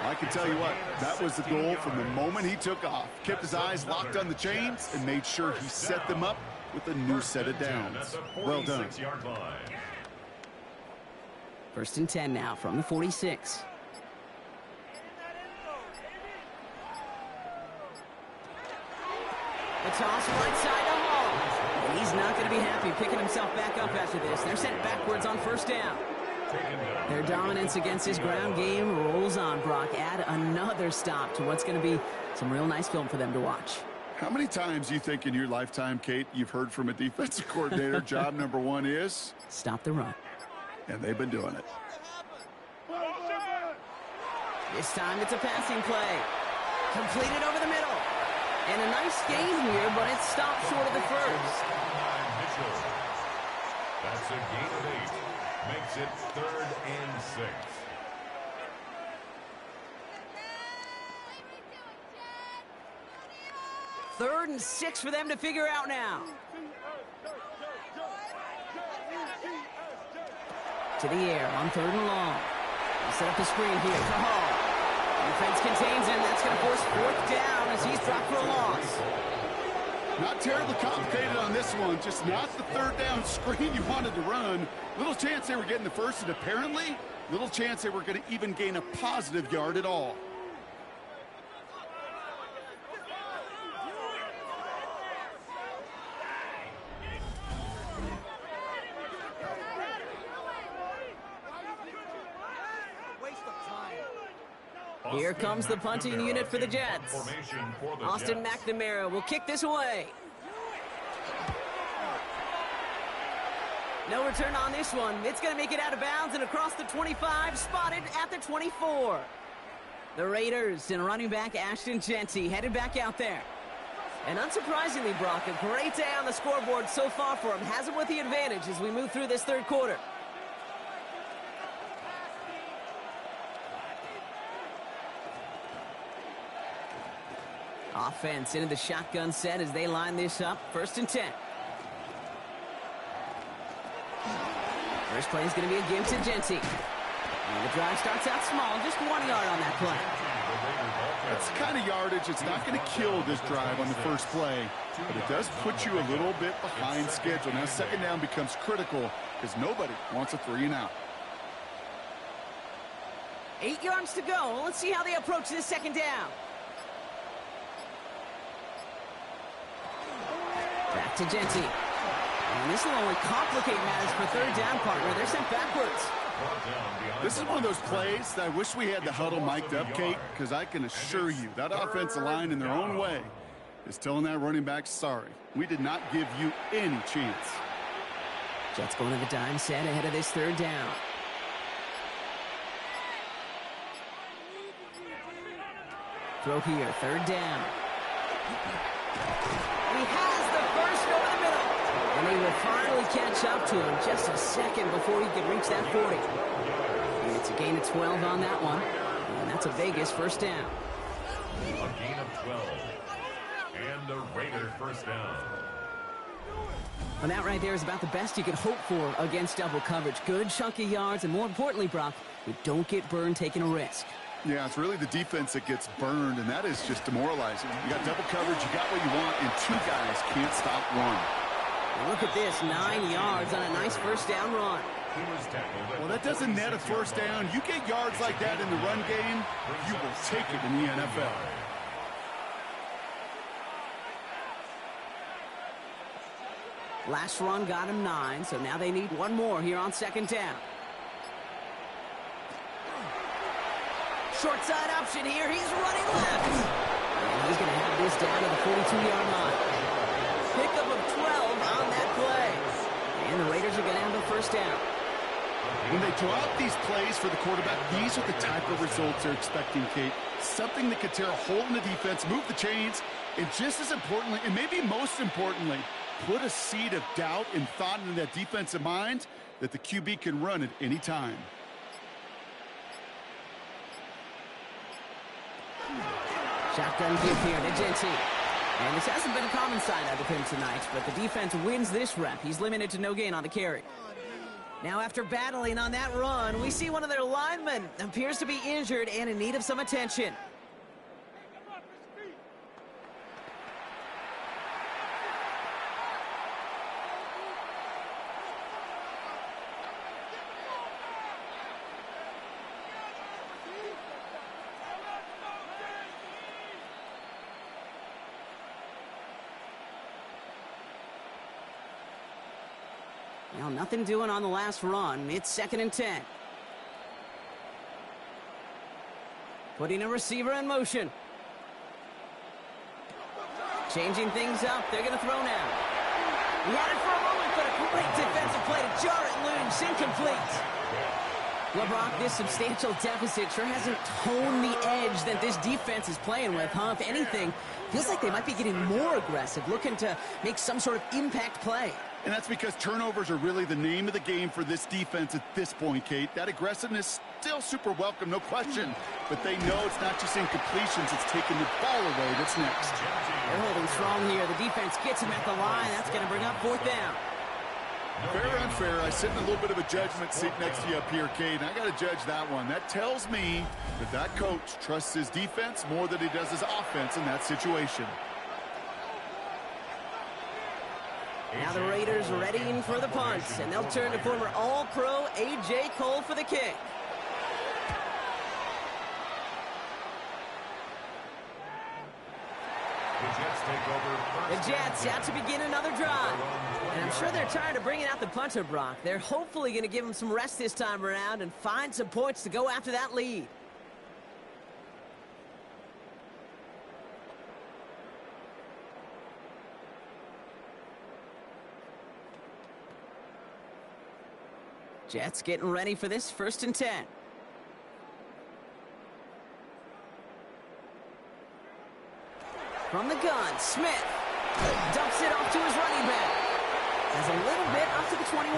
I can tell you what, that was the goal from the moment he took off. Kept his eyes locked on the chains and made sure he set them up with a new set of downs. Well done. 1st and 10 now from the 46. The toss right side to Hall. And he's not going to be happy picking himself back up after this. They're sent backwards on 1st down. Their dominance against his ground game rolls on, Brock. Add another stop to what's going to be some real nice film for them to watch. How many times do you think in your lifetime, Kate, you've heard from a defensive coordinator, job number 1 is? Stop the run. And they've been doing it. This time it's a passing play. Completed over the middle. And a nice gain here, but it stopped short of the first. That's a gain of 8. Makes it 3rd and 6. Third and 6 for them to figure out now. To the air on 3rd and long. They set up the screen here for Hall. Defense contains him. That's going to force 4th down as he's dropped for a loss. Not terribly complicated on this one. Just not the 3rd down screen you wanted to run. Little chance they were getting the first, and apparently little chance they were going to even gain a positive yard at all. Here comes the punting unit for the Jets. Austin McNamara will kick this away. No return on this one. It's going to make it out of bounds and across the 25, spotted at the 24. The Raiders and running back Ashton Jeanty headed back out there. And unsurprisingly, Brock, a great day on the scoreboard so far for him. Has him with the advantage as we move through this third quarter. Offense into the shotgun set as they line this up. 1st and 10. First play is going to be a give to Jeanty. And the drive starts out small, just 1 yard on that play. That's the kind of yardage. It's not going to kill this drive on the first play, but it does put you a little bit behind schedule. Now 2nd down becomes critical because nobody wants a 3-and-out. 8 yards to go. Let's see how they approach this 2nd down. Back to Jeanty. And this will only complicate matters for 3rd down, partner. They're sent backwards. This is one of those plays that I wish we had the huddle mic'd up, Kate, because I can assure you that offensive line in their own way is telling that running back, sorry, we did not give you any chance. Jets going to the dime set ahead of this 3rd down. Throw here, 3rd down. He has the first over the middle. And they will finally catch up to him just a second before he could reach that 40. And it's a gain of 12 on that one. And that's a Vegas 1st down. A gain of 12. And a Raider 1st down. And that right there is about the best you could hope for against double coverage. Good chunky yards, and more importantly, Brock, you don't get burned taking a risk. Yeah, it's really the defense that gets burned, and that is just demoralizing. You got double coverage, you got what you want, and 2 guys can't stop one. And look at this, 9 yards on a nice 1st down run. Well, that doesn't net a 1st down. You get yards like that in the run game, you will take it in the NFL. Last run got him 9, so now they need 1 more here on 2nd down. Short side option here. He's running left. And he's going to have this down to the 42-yard line. Pickup of 12 on that play. And the Raiders are going to have the 1st down. When they draw up these plays for the quarterback, these are the type of results they're expecting, Kate. Something that could tear a hole in the defense, move the chains, and just as importantly, and maybe most importantly, put a seed of doubt and thought into that defensive mind that the QB can run at any time. Shotgun give here to Jeanty. And this hasn't been a common side out of him tonight, but the defense wins this rep. He's limited to no gain on the carry. Now, after battling on that run, we see one of their linemen appears to be injured and in need of some attention. Well, nothing doing on the last run. It's 2nd and 10. Putting a receiver in motion. Changing things up. They're going to throw now. He had it for a moment, but a great defensive play to jar it loose. Incomplete. LeBron, this substantial deficit sure hasn't toned the edge that this defense is playing with, huh? If anything, feels like they might be getting more aggressive, looking to make some sort of impact play. And that's because turnovers are really the name of the game for this defense at this point, Kate. That aggressiveness still super welcome, no question. But they know it's not just incompletions, it's taking the ball away that's next. They're holding strong here. The defense gets him at the line. That's going to bring up 4th down. Fair or unfair, I sit in a little bit of a judgment seat next to you up here, Kate, and I got to judge that one. That tells me that coach trusts his defense more than he does his offense in that situation. Now the Raiders readying for the punt, and they'll turn to former All-Pro A.J. Cole for the kick. The Jets out to begin another drive. And I'm sure they're tired of bringing out the punter, Brock. They're hopefully going to give him some rest this time around and find some points to go after that lead. Jets getting ready for this 1st and 10. From the gun, Smith dumps it off to his running back. Has a little bit up to the 21.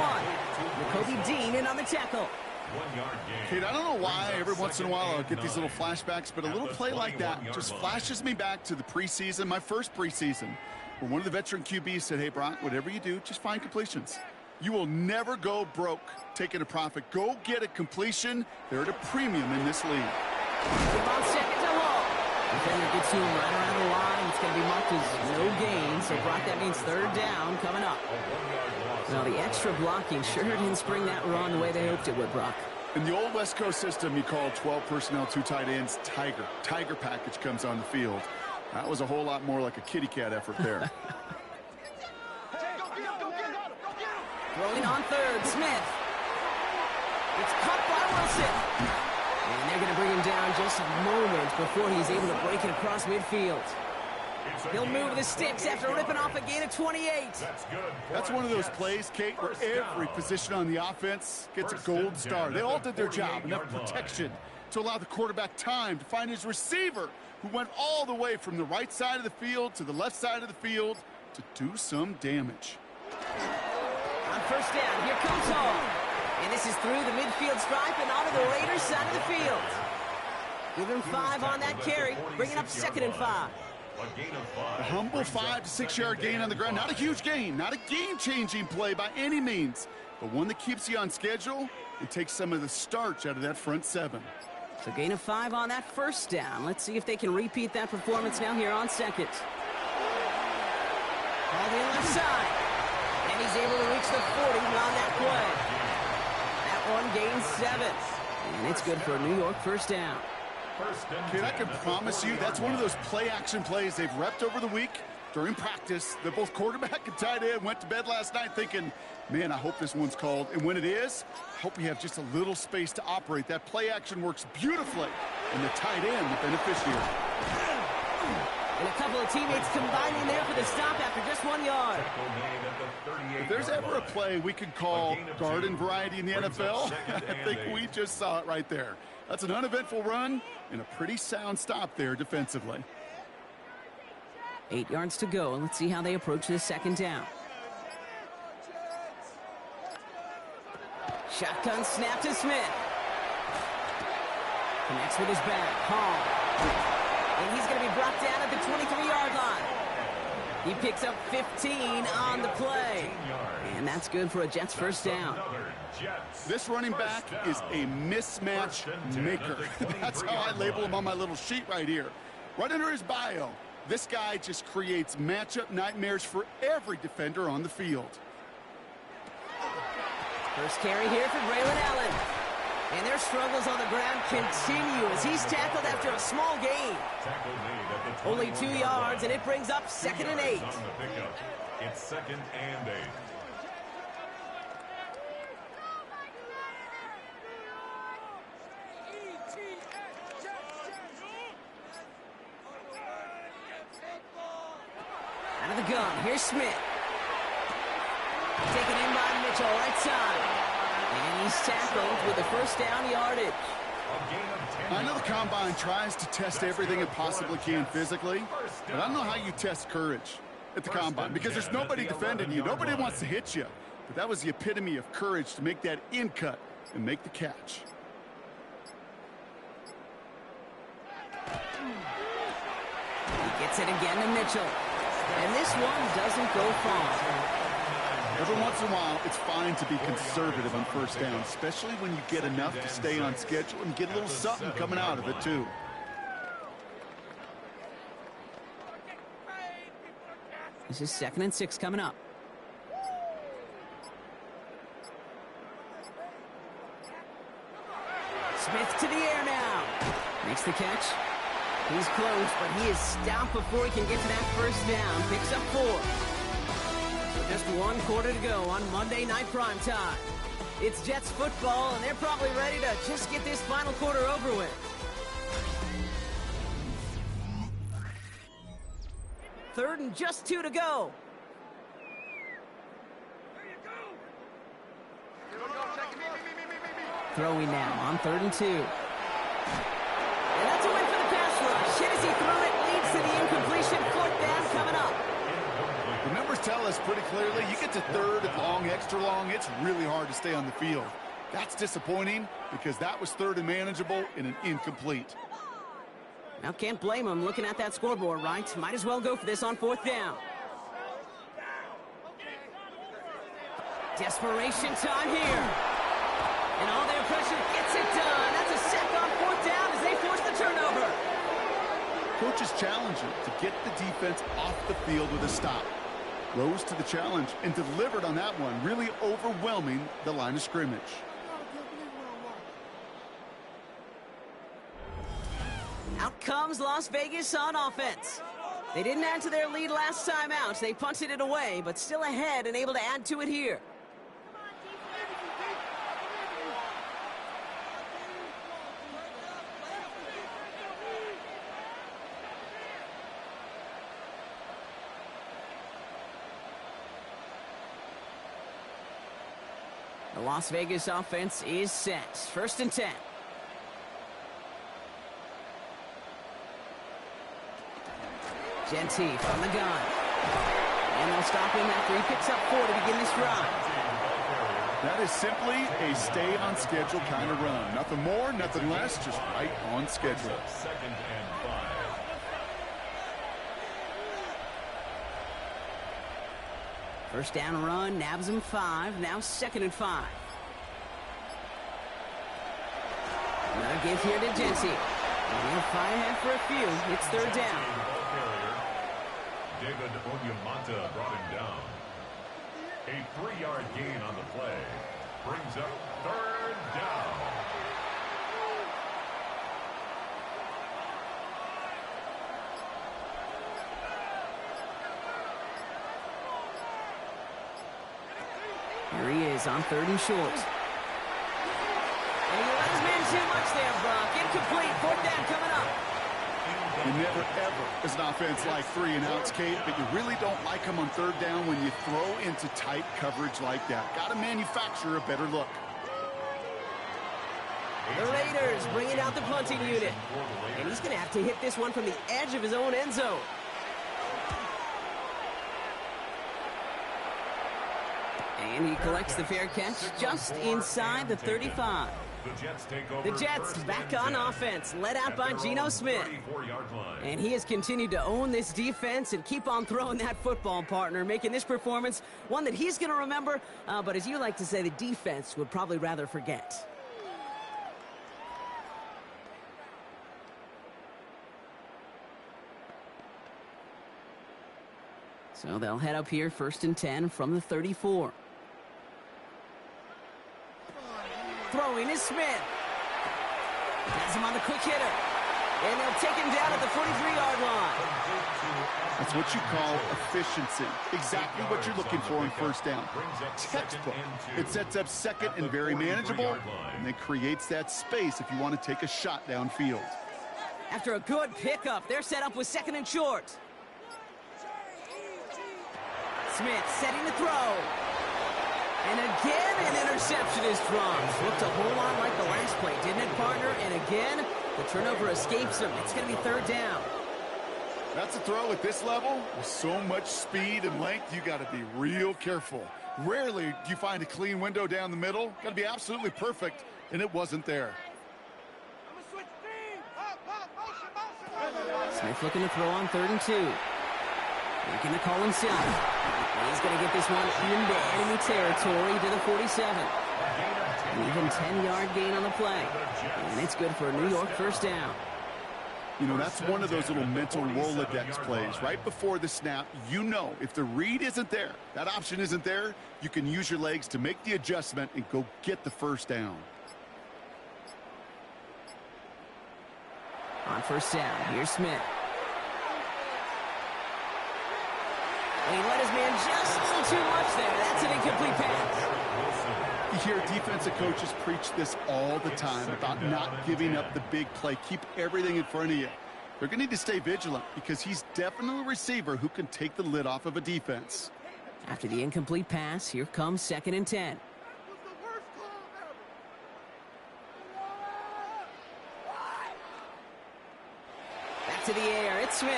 Nakobe Dean in on the tackle. 1-yard gain. Kate, I don't know why every once in a while I'll get these little flashbacks, but a little play like that just flashes me back to the preseason, my first preseason, where one of the veteran QBs said, hey, Brock, whatever you do, just find completions. You will never go broke taking a profit. Go get a completion. They're at a premium in this league. About second to Hall. Defender gets to him right around the line. It's going to be marked as no gain. So, Brock, that means third down coming up. Now, the extra blocking sure didn't spring that run the way they hoped it would, Brock. In the old West Coast system, you call 12 personnel, 2 tight ends, Tiger. Tiger package comes on the field. That was a whole lot more like a kitty cat effort there. Throwing on third, Smith. It's caught by Wilson. And they're going to bring him down just a moment before he's able to break it across midfield. He'll move the sticks after ripping off a gain of 28. That's one of those plays, Kate, where every position on the offense gets a gold star. They all did their job. Enough protection to allow the quarterback time to find his receiver, who went all the way from the right side of the field to the left side of the field to do some damage. On first down, here comes Hall. And this is through the midfield stripe and onto the Raiders side of the field. Give him 5 on that carry, bringing up 2nd and 5. A humble 5 to 6 yard gain on the ground. Not a huge gain, not a game-changing play by any means, but one that keeps you on schedule and takes some of the starch out of that front 7. So gain of 5 on that first down. Let's see if they can repeat that performance now here on second. All the left side. And he's able to reach the 40 on that play. That one gains 7. And it's good for a New York first down. Kid, I can promise you that's one of those play-action plays they've repped over the week during practice. That both quarterback and tight end went to bed last night thinking, man, I hope this one's called. And when it is, I hope we have just a little space to operate. That play-action works beautifully, and the tight end, the beneficiary. And a couple of teammates combining there for the stop after just 1 yard. If there's ever a play we could call garden variety in the NFL, I think we just saw it right there. That's an uneventful run and a pretty sound stop there defensively. 8 yards to go. Let's see how they approach this second down. Shotgun snap to Smith. Connects with his back. Hall. And he's going to be brought down at the 23-yard line. He picks up 15 on the play. And that's good for a Jets first down. This running back is a mismatch maker. That's how I label him on my little sheet right here. Right under his bio, this guy just creates matchup nightmares for every defender on the field. First carry here for Braylon Allen. And their struggles on the ground continue as he's tackled after a small gain. Only 2 yards, and it brings up 2nd and 8. It's 2nd and 8. Out of the gun, here's Smith. Taken in by Mitchell, right side. And he's tackled with the first down yardage. I know the Combine tries to test everything it possibly can physically, but I don't know how you test courage at the Combine because there's nobody defending you. Nobody wants to hit you. But that was the epitome of courage to make that in cut and make the catch. He gets it again to Mitchell. And this one doesn't go far. Every once in a while, it's fine to be conservative on first down, especially when you get enough to stay on schedule and get a little something coming out of it, too. This is 2nd and 6 coming up. Smith to the air now. Makes the catch. He's close, but he is stopped before he can get to that first down. Picks up 4. So just 1 quarter to go on Monday Night Prime Time. It's Jets football, and they're probably ready to just get this final quarter over with. Third and just 2 to go. Throwing now on 3rd and 2. And that's a win for the pass rush. Hit as he threw it, leads to the incompletion. 4th down coming up. The numbers tell us pretty clearly, you get to 3rd and long, extra long, it's really hard to stay on the field. That's disappointing because that was third and manageable and an incomplete. Now, can't blame him looking at that scoreboard, right? Might as well go for this on 4th down. Desperation time here. And all their pressure gets it done. That's a sack on 4th down as they force the turnover. Coach is challenging to get the defense off the field with a stop. Rose to the challenge and delivered on that one, really overwhelming the line of scrimmage. Out comes Las Vegas on offense. They didn't add to their lead last time out. They punted it away, but still ahead and able to add to it here. The Las Vegas offense is set. 1st and 10. Jeanty from the gun. And they'll stop him after he picks up 4 to begin this drive. That is simply a stay-on-schedule kind of run. Nothing more, nothing less, just right on schedule. 2nd and 5. First down run, nabs him 5. Now 2nd and 5. Another give here to Jeanty. And he'll fly ahead for a few. It's 3rd down. David Onyemata brought him down. A 3-yard gain on the play brings up 3rd down. Here he is on 3rd and short. And he let his man too much there, Brock. Incomplete. 4th down coming up. You never, ever, as an offense, like 3 and outs, Kate, but you really don't like them on 3rd down when you throw into tight coverage like that. Got to manufacture a better look. The Raiders bringing out the punting unit. And he's going to have to hit this one from the edge of his own end zone. And he collects the fair catch just inside the 35. The Jets back on offense, led out by Geno Smith. And he has continued to own this defense and keep on throwing that football, partner, making this performance one that he's going to remember, but as you like to say, the defense would probably rather forget. So they'll head up here, 1st and 10 from the 34. Throwing is Smith. Has him on the quick hitter. And they'll take him down at the 43-yard line. That's what you call efficiency. Exactly what you're looking for in 1st down. Textbook. It sets up 2nd and very manageable, and then creates that space if you want to take a shot downfield. After a good pickup, they're set up with 2nd and short. Smith setting the throw. And again, an interception is thrown. Looked a whole lot like the last play, didn't it, partner? And again, the turnover escapes him. It's going to be 3rd down. That's a throw at this level. With so much speed and length, you got to be real careful. Rarely do you find a clean window down the middle. Got to be absolutely perfect, and it wasn't there. Smith looking to throw on 3rd and 2. Making the call himself. He's going to get this one into enemy territory to the 47. An even 10-yard gain on the play. And it's good for a New York 1st down. You know, that's one of those little mental Rolodex plays. Right before the snap, you know if the read isn't there, that option isn't there, you can use your legs to make the adjustment and go get the 1st down. On 1st down, here's Smith. And he let his man just a little too much there. That's an incomplete pass. You hear defensive coaches preach this all the time about not giving up the big play. Keep everything in front of you. They're going to need to stay vigilant because he's definitely a receiver who can take the lid off of a defense. After the incomplete pass, here comes 2nd and 10. Back to the air. It's Smith.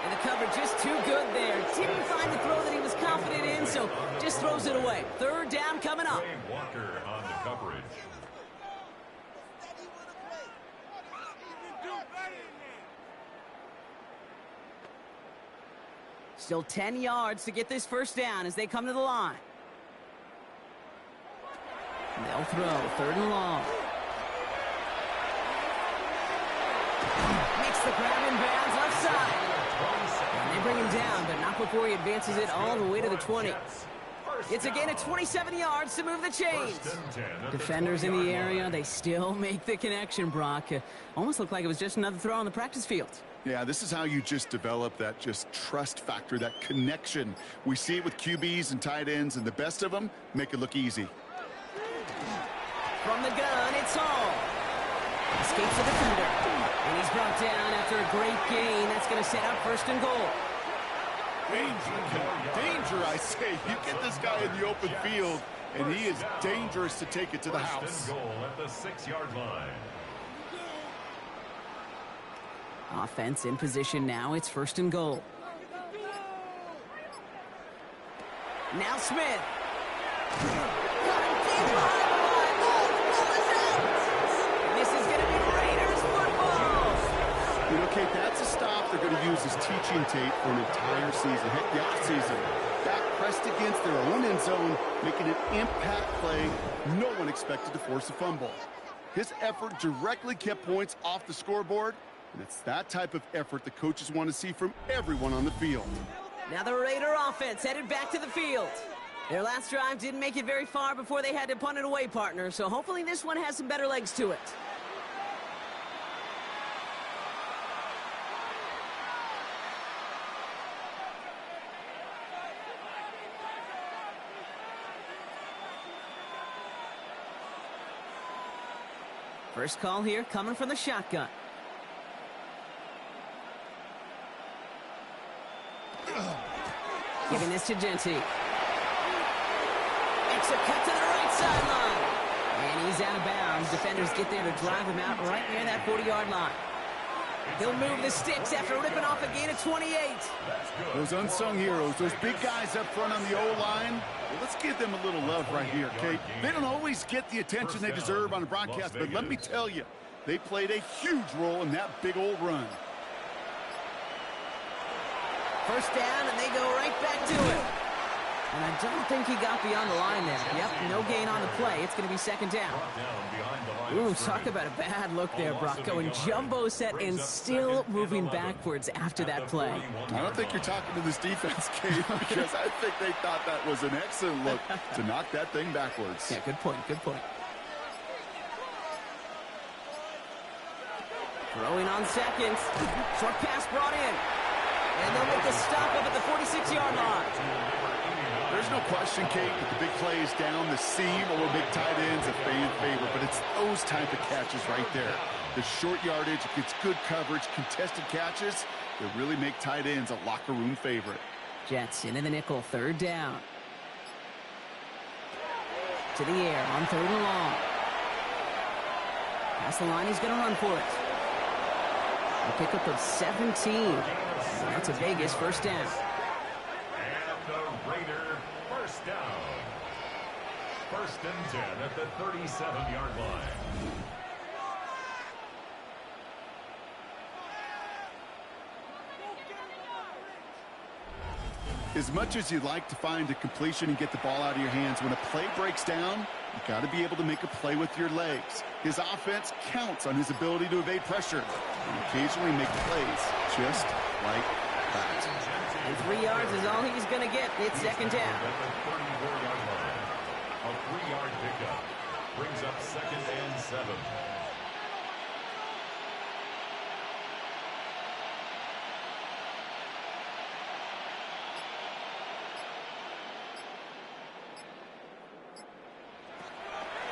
And the coverage just too good there. Didn't find the throw that he was confident in, so just throws it away. Third down coming up. Trey Walker on the coverage. Still 10 yards to get this first down as they come to the line. They'll throw. Third and long. Makes the grab in bounds left side. And they bring him down, but not before he advances it all the way to the 20. It's a gain of 27 yards to move the chains. Defenders in the area, they still make the connection, Brock. Almost looked like it was just another throw on the practice field. Yeah, this is how you just develop that just trust factor, that connection. We see it with QBs and tight ends, and the best of them make it look easy. From the gun, it's Hall. Escapes the defender. And he's brought down after a great gain. That's going to set up first and goal. Danger, I say. You get this guy in the open field, and he is dangerous to take it to the house. First and goal at the 6-yard line. Offense in position now. It's first and goal. Now Smith. Got him deep behind the line. Ball is out. And this is going to be Raiders football. You know, Kate, that's a stop they're going to use as teaching tape for an entire season. Heck, the offseason. Back pressed against their own end zone, making an impact play no one expected to force a fumble. His effort directly kept points off the scoreboard, and it's that type of effort the coaches want to see from everyone on the field. Now the Raider offense headed back to the field. Their last drive didn't make it very far before they had to punt it away, partner, so hopefully this one has some better legs to it. First call here coming from the shotgun. Giving this to Genty. Makes a cut to the right sideline. And he's out of bounds. Defenders get there to drive him out right near that 40-yard line. He'll move the sticks after ripping off a gain of 28. Those unsung heroes, those big guys up front on the O-line, well, let's give them a little love right here, Kate. They don't always get the attention they deserve on the broadcast, but let me tell you, they played a huge role in that big old run. First down, and they go right back to it. And I don't think he got beyond the line there. Yep, no gain on the play. It's going to be second down. Ooh, talk about a bad look there, Brock. Going jumbo set and still moving backwards after that play. I don't think you're talking to this defense, Kate, because I think they thought that was an excellent look to knock that thing backwards. Yeah, good point, good point. Throwing on seconds. Short pass brought in. And they'll make a stop up at the 46-yard line. There's no question, Kate, that the big play is down the seam or big tight ends a fan favorite, but it's those type of catches right there. The short yardage, it gets good coverage, contested catches that really make tight ends a locker room favorite. Jets into the nickel, third down. To the air on third and long. Past the line, he's going to run for it. A pickup of 17. That's a Vegas first down. And the Raider first down. First and 10 at the 37-yard line. As much as you'd like to find a completion and get the ball out of your hands, when a play breaks down, you've got to be able to make a play with your legs. His offense counts on his ability to evade pressure and occasionally make plays just like that. And 3 yards is all he's going to get. It's second down. At the 34-yard line. A 3-yard pickup brings up second and 7.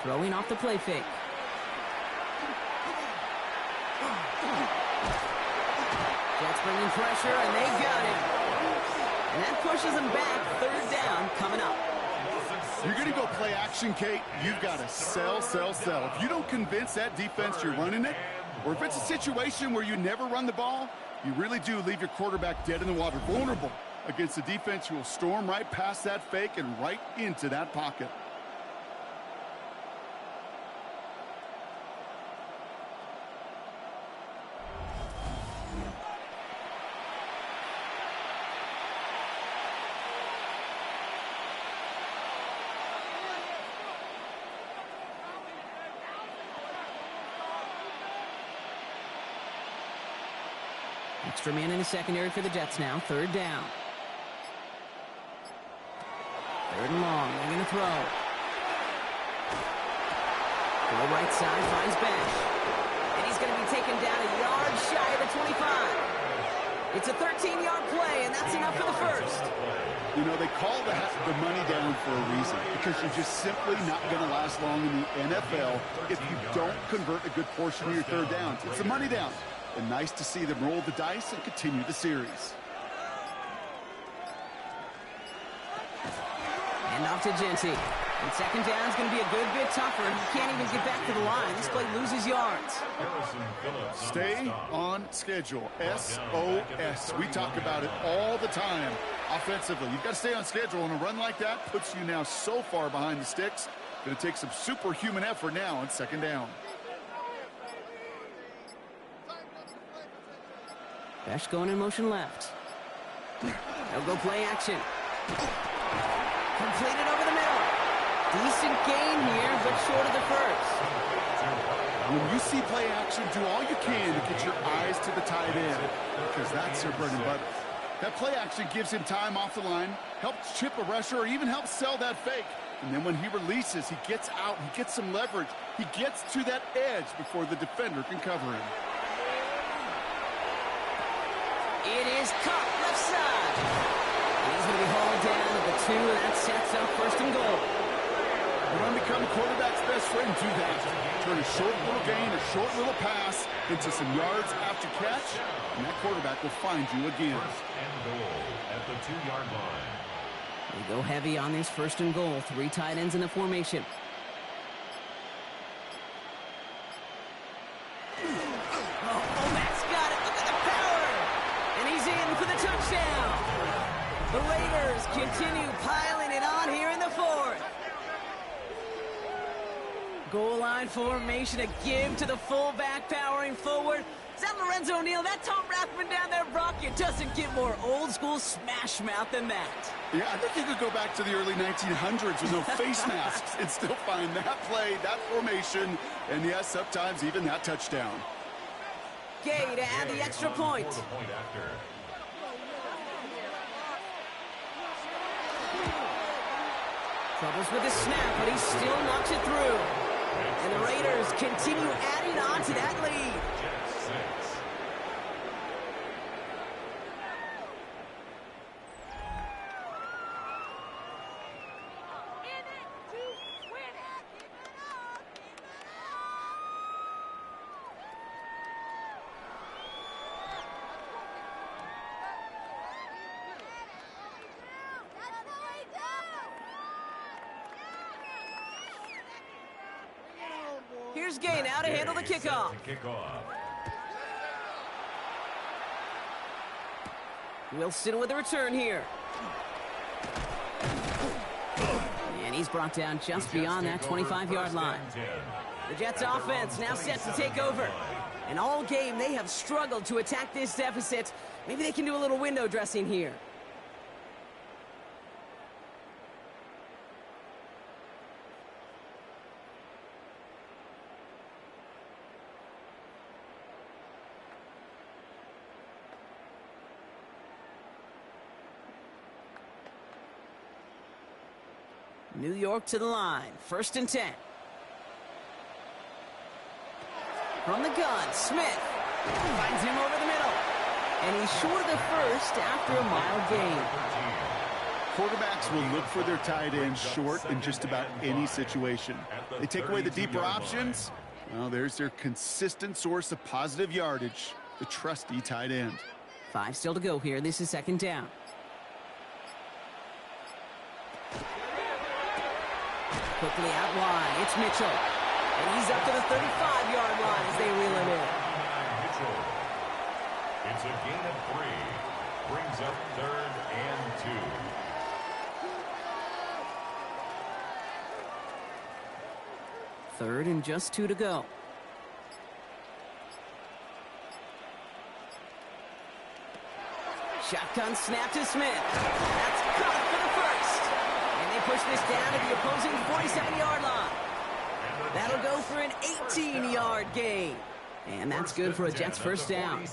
Throwing off the play fake. Jets bringing pressure, and they got it. And that pushes them back. Third down coming up. You're going to go play action, Kate. You've got to sell, sell, sell. If you don't convince that defense you're running it, or if it's a situation where you never run the ball, You really do leave your quarterback dead in the water, vulnerable against a defense who will storm right past that fake and right into that pocket. Extra man in the secondary for the Jets now. Third down. Third and long. They're going to throw. Go right side. Finds Bash. And he's going to be taken down a yard shy of the 25. It's a 13-yard play, and that's enough for the first. You know, they call the money down for a reason, because you're just simply not going to last long in the NFL if you don't convert a good portion of your third downs. It's the money down. And nice to see them roll the dice and continue the series. And off to Genty. And second down is going to be a good bit tougher. He can't even get back to the line. This play loses yards. Stay on schedule. SOS. We talk about it all the time. Offensively, you've got to stay on schedule, and a run like that puts you now so far behind the sticks that it takes some superhuman effort now on second down. Bash going in motion left. They'll go play action. Completed over the middle. Decent gain here, but short of the first. When you see play action, do all you can to get your eyes to the tight end, because that's your bread and butter. That play action gives him time off the line, helps chip a rusher, or even helps sell that fake. And then when he releases, he gets out, he gets some leverage. He gets to that edge before the defender can cover him. It is caught left side. He's going to be hauled down at the 2, and that sets up first and goal. You want to become a quarterback's best friend, do that. Turn a short little gain, a short little pass into some yards after catch, and that quarterback will find you again. First and goal at the 2-yard line. They go heavy on this first and goal. 3 tight ends in the formation. The Raiders continue piling it on here in the fourth. Goal line formation, a give to the fullback powering forward. Is that Lorenzo Neal? That Tom Rathman down there, Brock? It doesn't get more old school smash mouth than that. Yeah, I think you could go back to the early 1900s with no face masks and still find that play, that formation, and yes, sometimes even that touchdown. Gay to add the extra point. Troubles with the snap, but he still knocks it through. And the Raiders continue adding on to that lead. Here's Gay now to handle the kickoff. Wilson with the return here. And he's brought down just beyond that 25-yard line. The Jets offense now set to take over. And all game, they have struggled to attack this deficit. Maybe they can do a little window dressing here. New York to the line. 1st and 10. From the gun, Smith finds him over the middle. And he's short of the first after a mild gain. Quarterbacks will look for their tight end short in just about any situation. They take away the deeper options. Well, there's their consistent source of positive yardage, the trusty tight end. 5 still to go here. This is 2nd down. Quickly out wide, it's Mitchell. And he's up to the 35-yard line as they reel him in. It's a gain of 3. Brings up 3rd and 2. Third and just 2 to go. Shotgun snap to Smith. That's caught for the first. And they push this down to the opposing 47-yard line. That'll go for an 18-yard gain. And that's good for a Jets first down.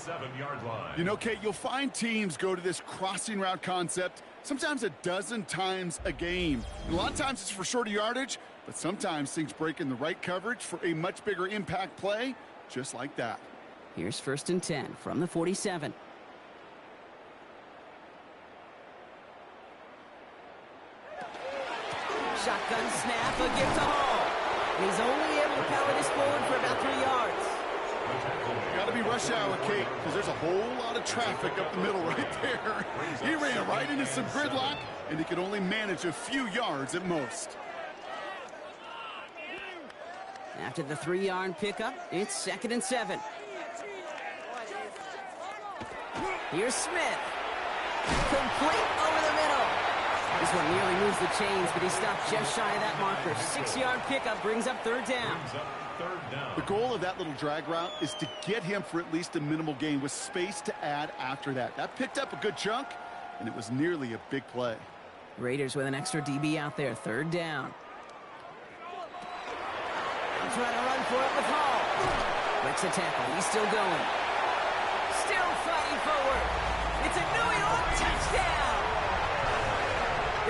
You know, Kate, you'll find teams go to this crossing route concept sometimes a dozen times a game. And a lot of times it's for shorter yardage, but sometimes things break in the right coverage for a much bigger impact play, just like that. Here's 1st and 10 from the 47. Shotgun snap, a gift to Hall. And he's only able to power this forward for about 3 yards. Got to be rush hour, Kate, because there's a whole lot of traffic up the middle right there. He ran right into some gridlock, and he could only manage a few yards at most. After the 3-yard pickup, it's 2nd and 7. Here's Smith. Complete over the middle. This one nearly moves the chains, but he stopped just shy of that marker. 6-yard pickup brings up 3rd down. The goal of that little drag route is to get him for at least a minimal gain with space to add after that. That picked up a good chunk, and it was nearly a big play. Raiders with an extra DB out there, 3rd down. They'll try to run for it with Hall. Breaks the tackle. He's still going. Still fighting forward. It's a New York touchdown.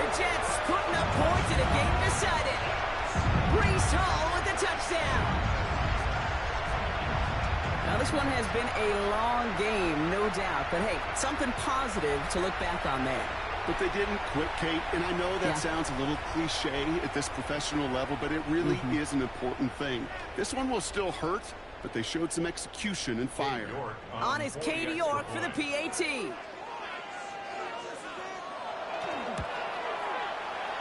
The Jets putting up points in a game decided. Breece Hall with the touchdown. Now, this one has been a long game, no doubt. But, hey, something positive to look back on there. But they didn't quit, Kate, and I know that sounds a little cliche at this professional level, but it really is an important thing. This one will still hurt, but they showed some execution and fire. On is Cade York for the PAT.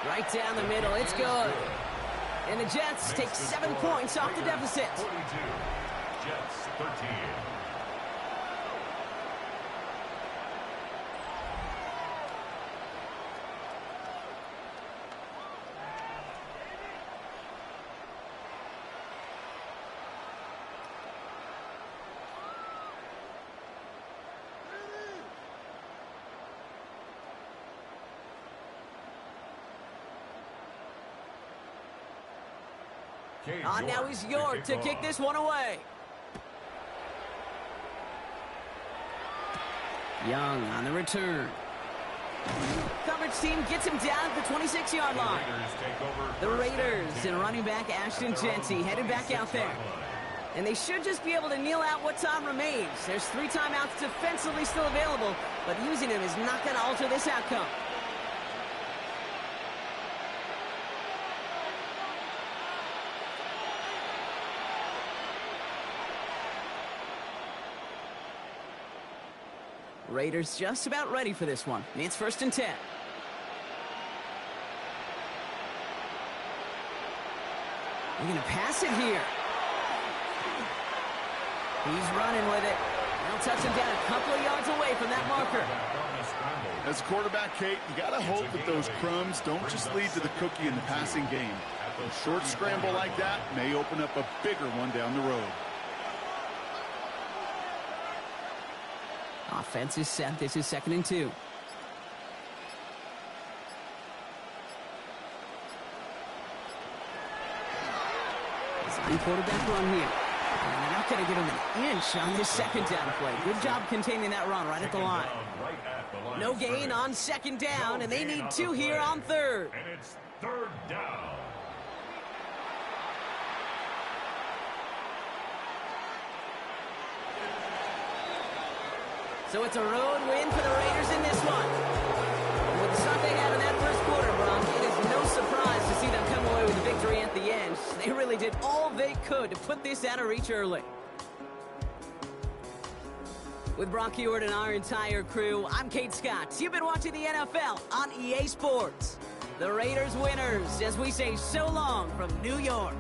Right down the middle, it's good. And the Jets take 7 points off the deficit. 42, Jets 13. Now is York to kick this one away. Young on the return. Coverage team gets him down at the 26-yard line. The Raiders and running back Ashton Jeanty headed back out there. And they should just be able to kneel out what time remains. There's 3 timeouts defensively still available, but using them is not going to alter this outcome. Raiders just about ready for this one. It's 1st and 10. They're going to pass it here. He's running with it. They'll touch him down a couple of yards away from that marker. As a quarterback, Kate, you got to hope that those crumbs don't just lead to the cookie in the passing game. A short scramble like that may open up a bigger one down the road. Offense is set. This is 2nd and 2. Design quarterback run here. And they're not going to give him an inch on this 2nd down play. Good job containing that run right at the line. No gain on 2nd down, and they need 2 here on 3rd. And it's 3rd down. So it's a road win for the Raiders in this one. And with the start they had in that first quarter, Brock, it is no surprise to see them come away with a victory at the end. They really did all they could to put this out of reach early. With Brock Huard and our entire crew, I'm Kate Scott. You've been watching the NFL on EA Sports. The Raiders winners, as we say so long from New York.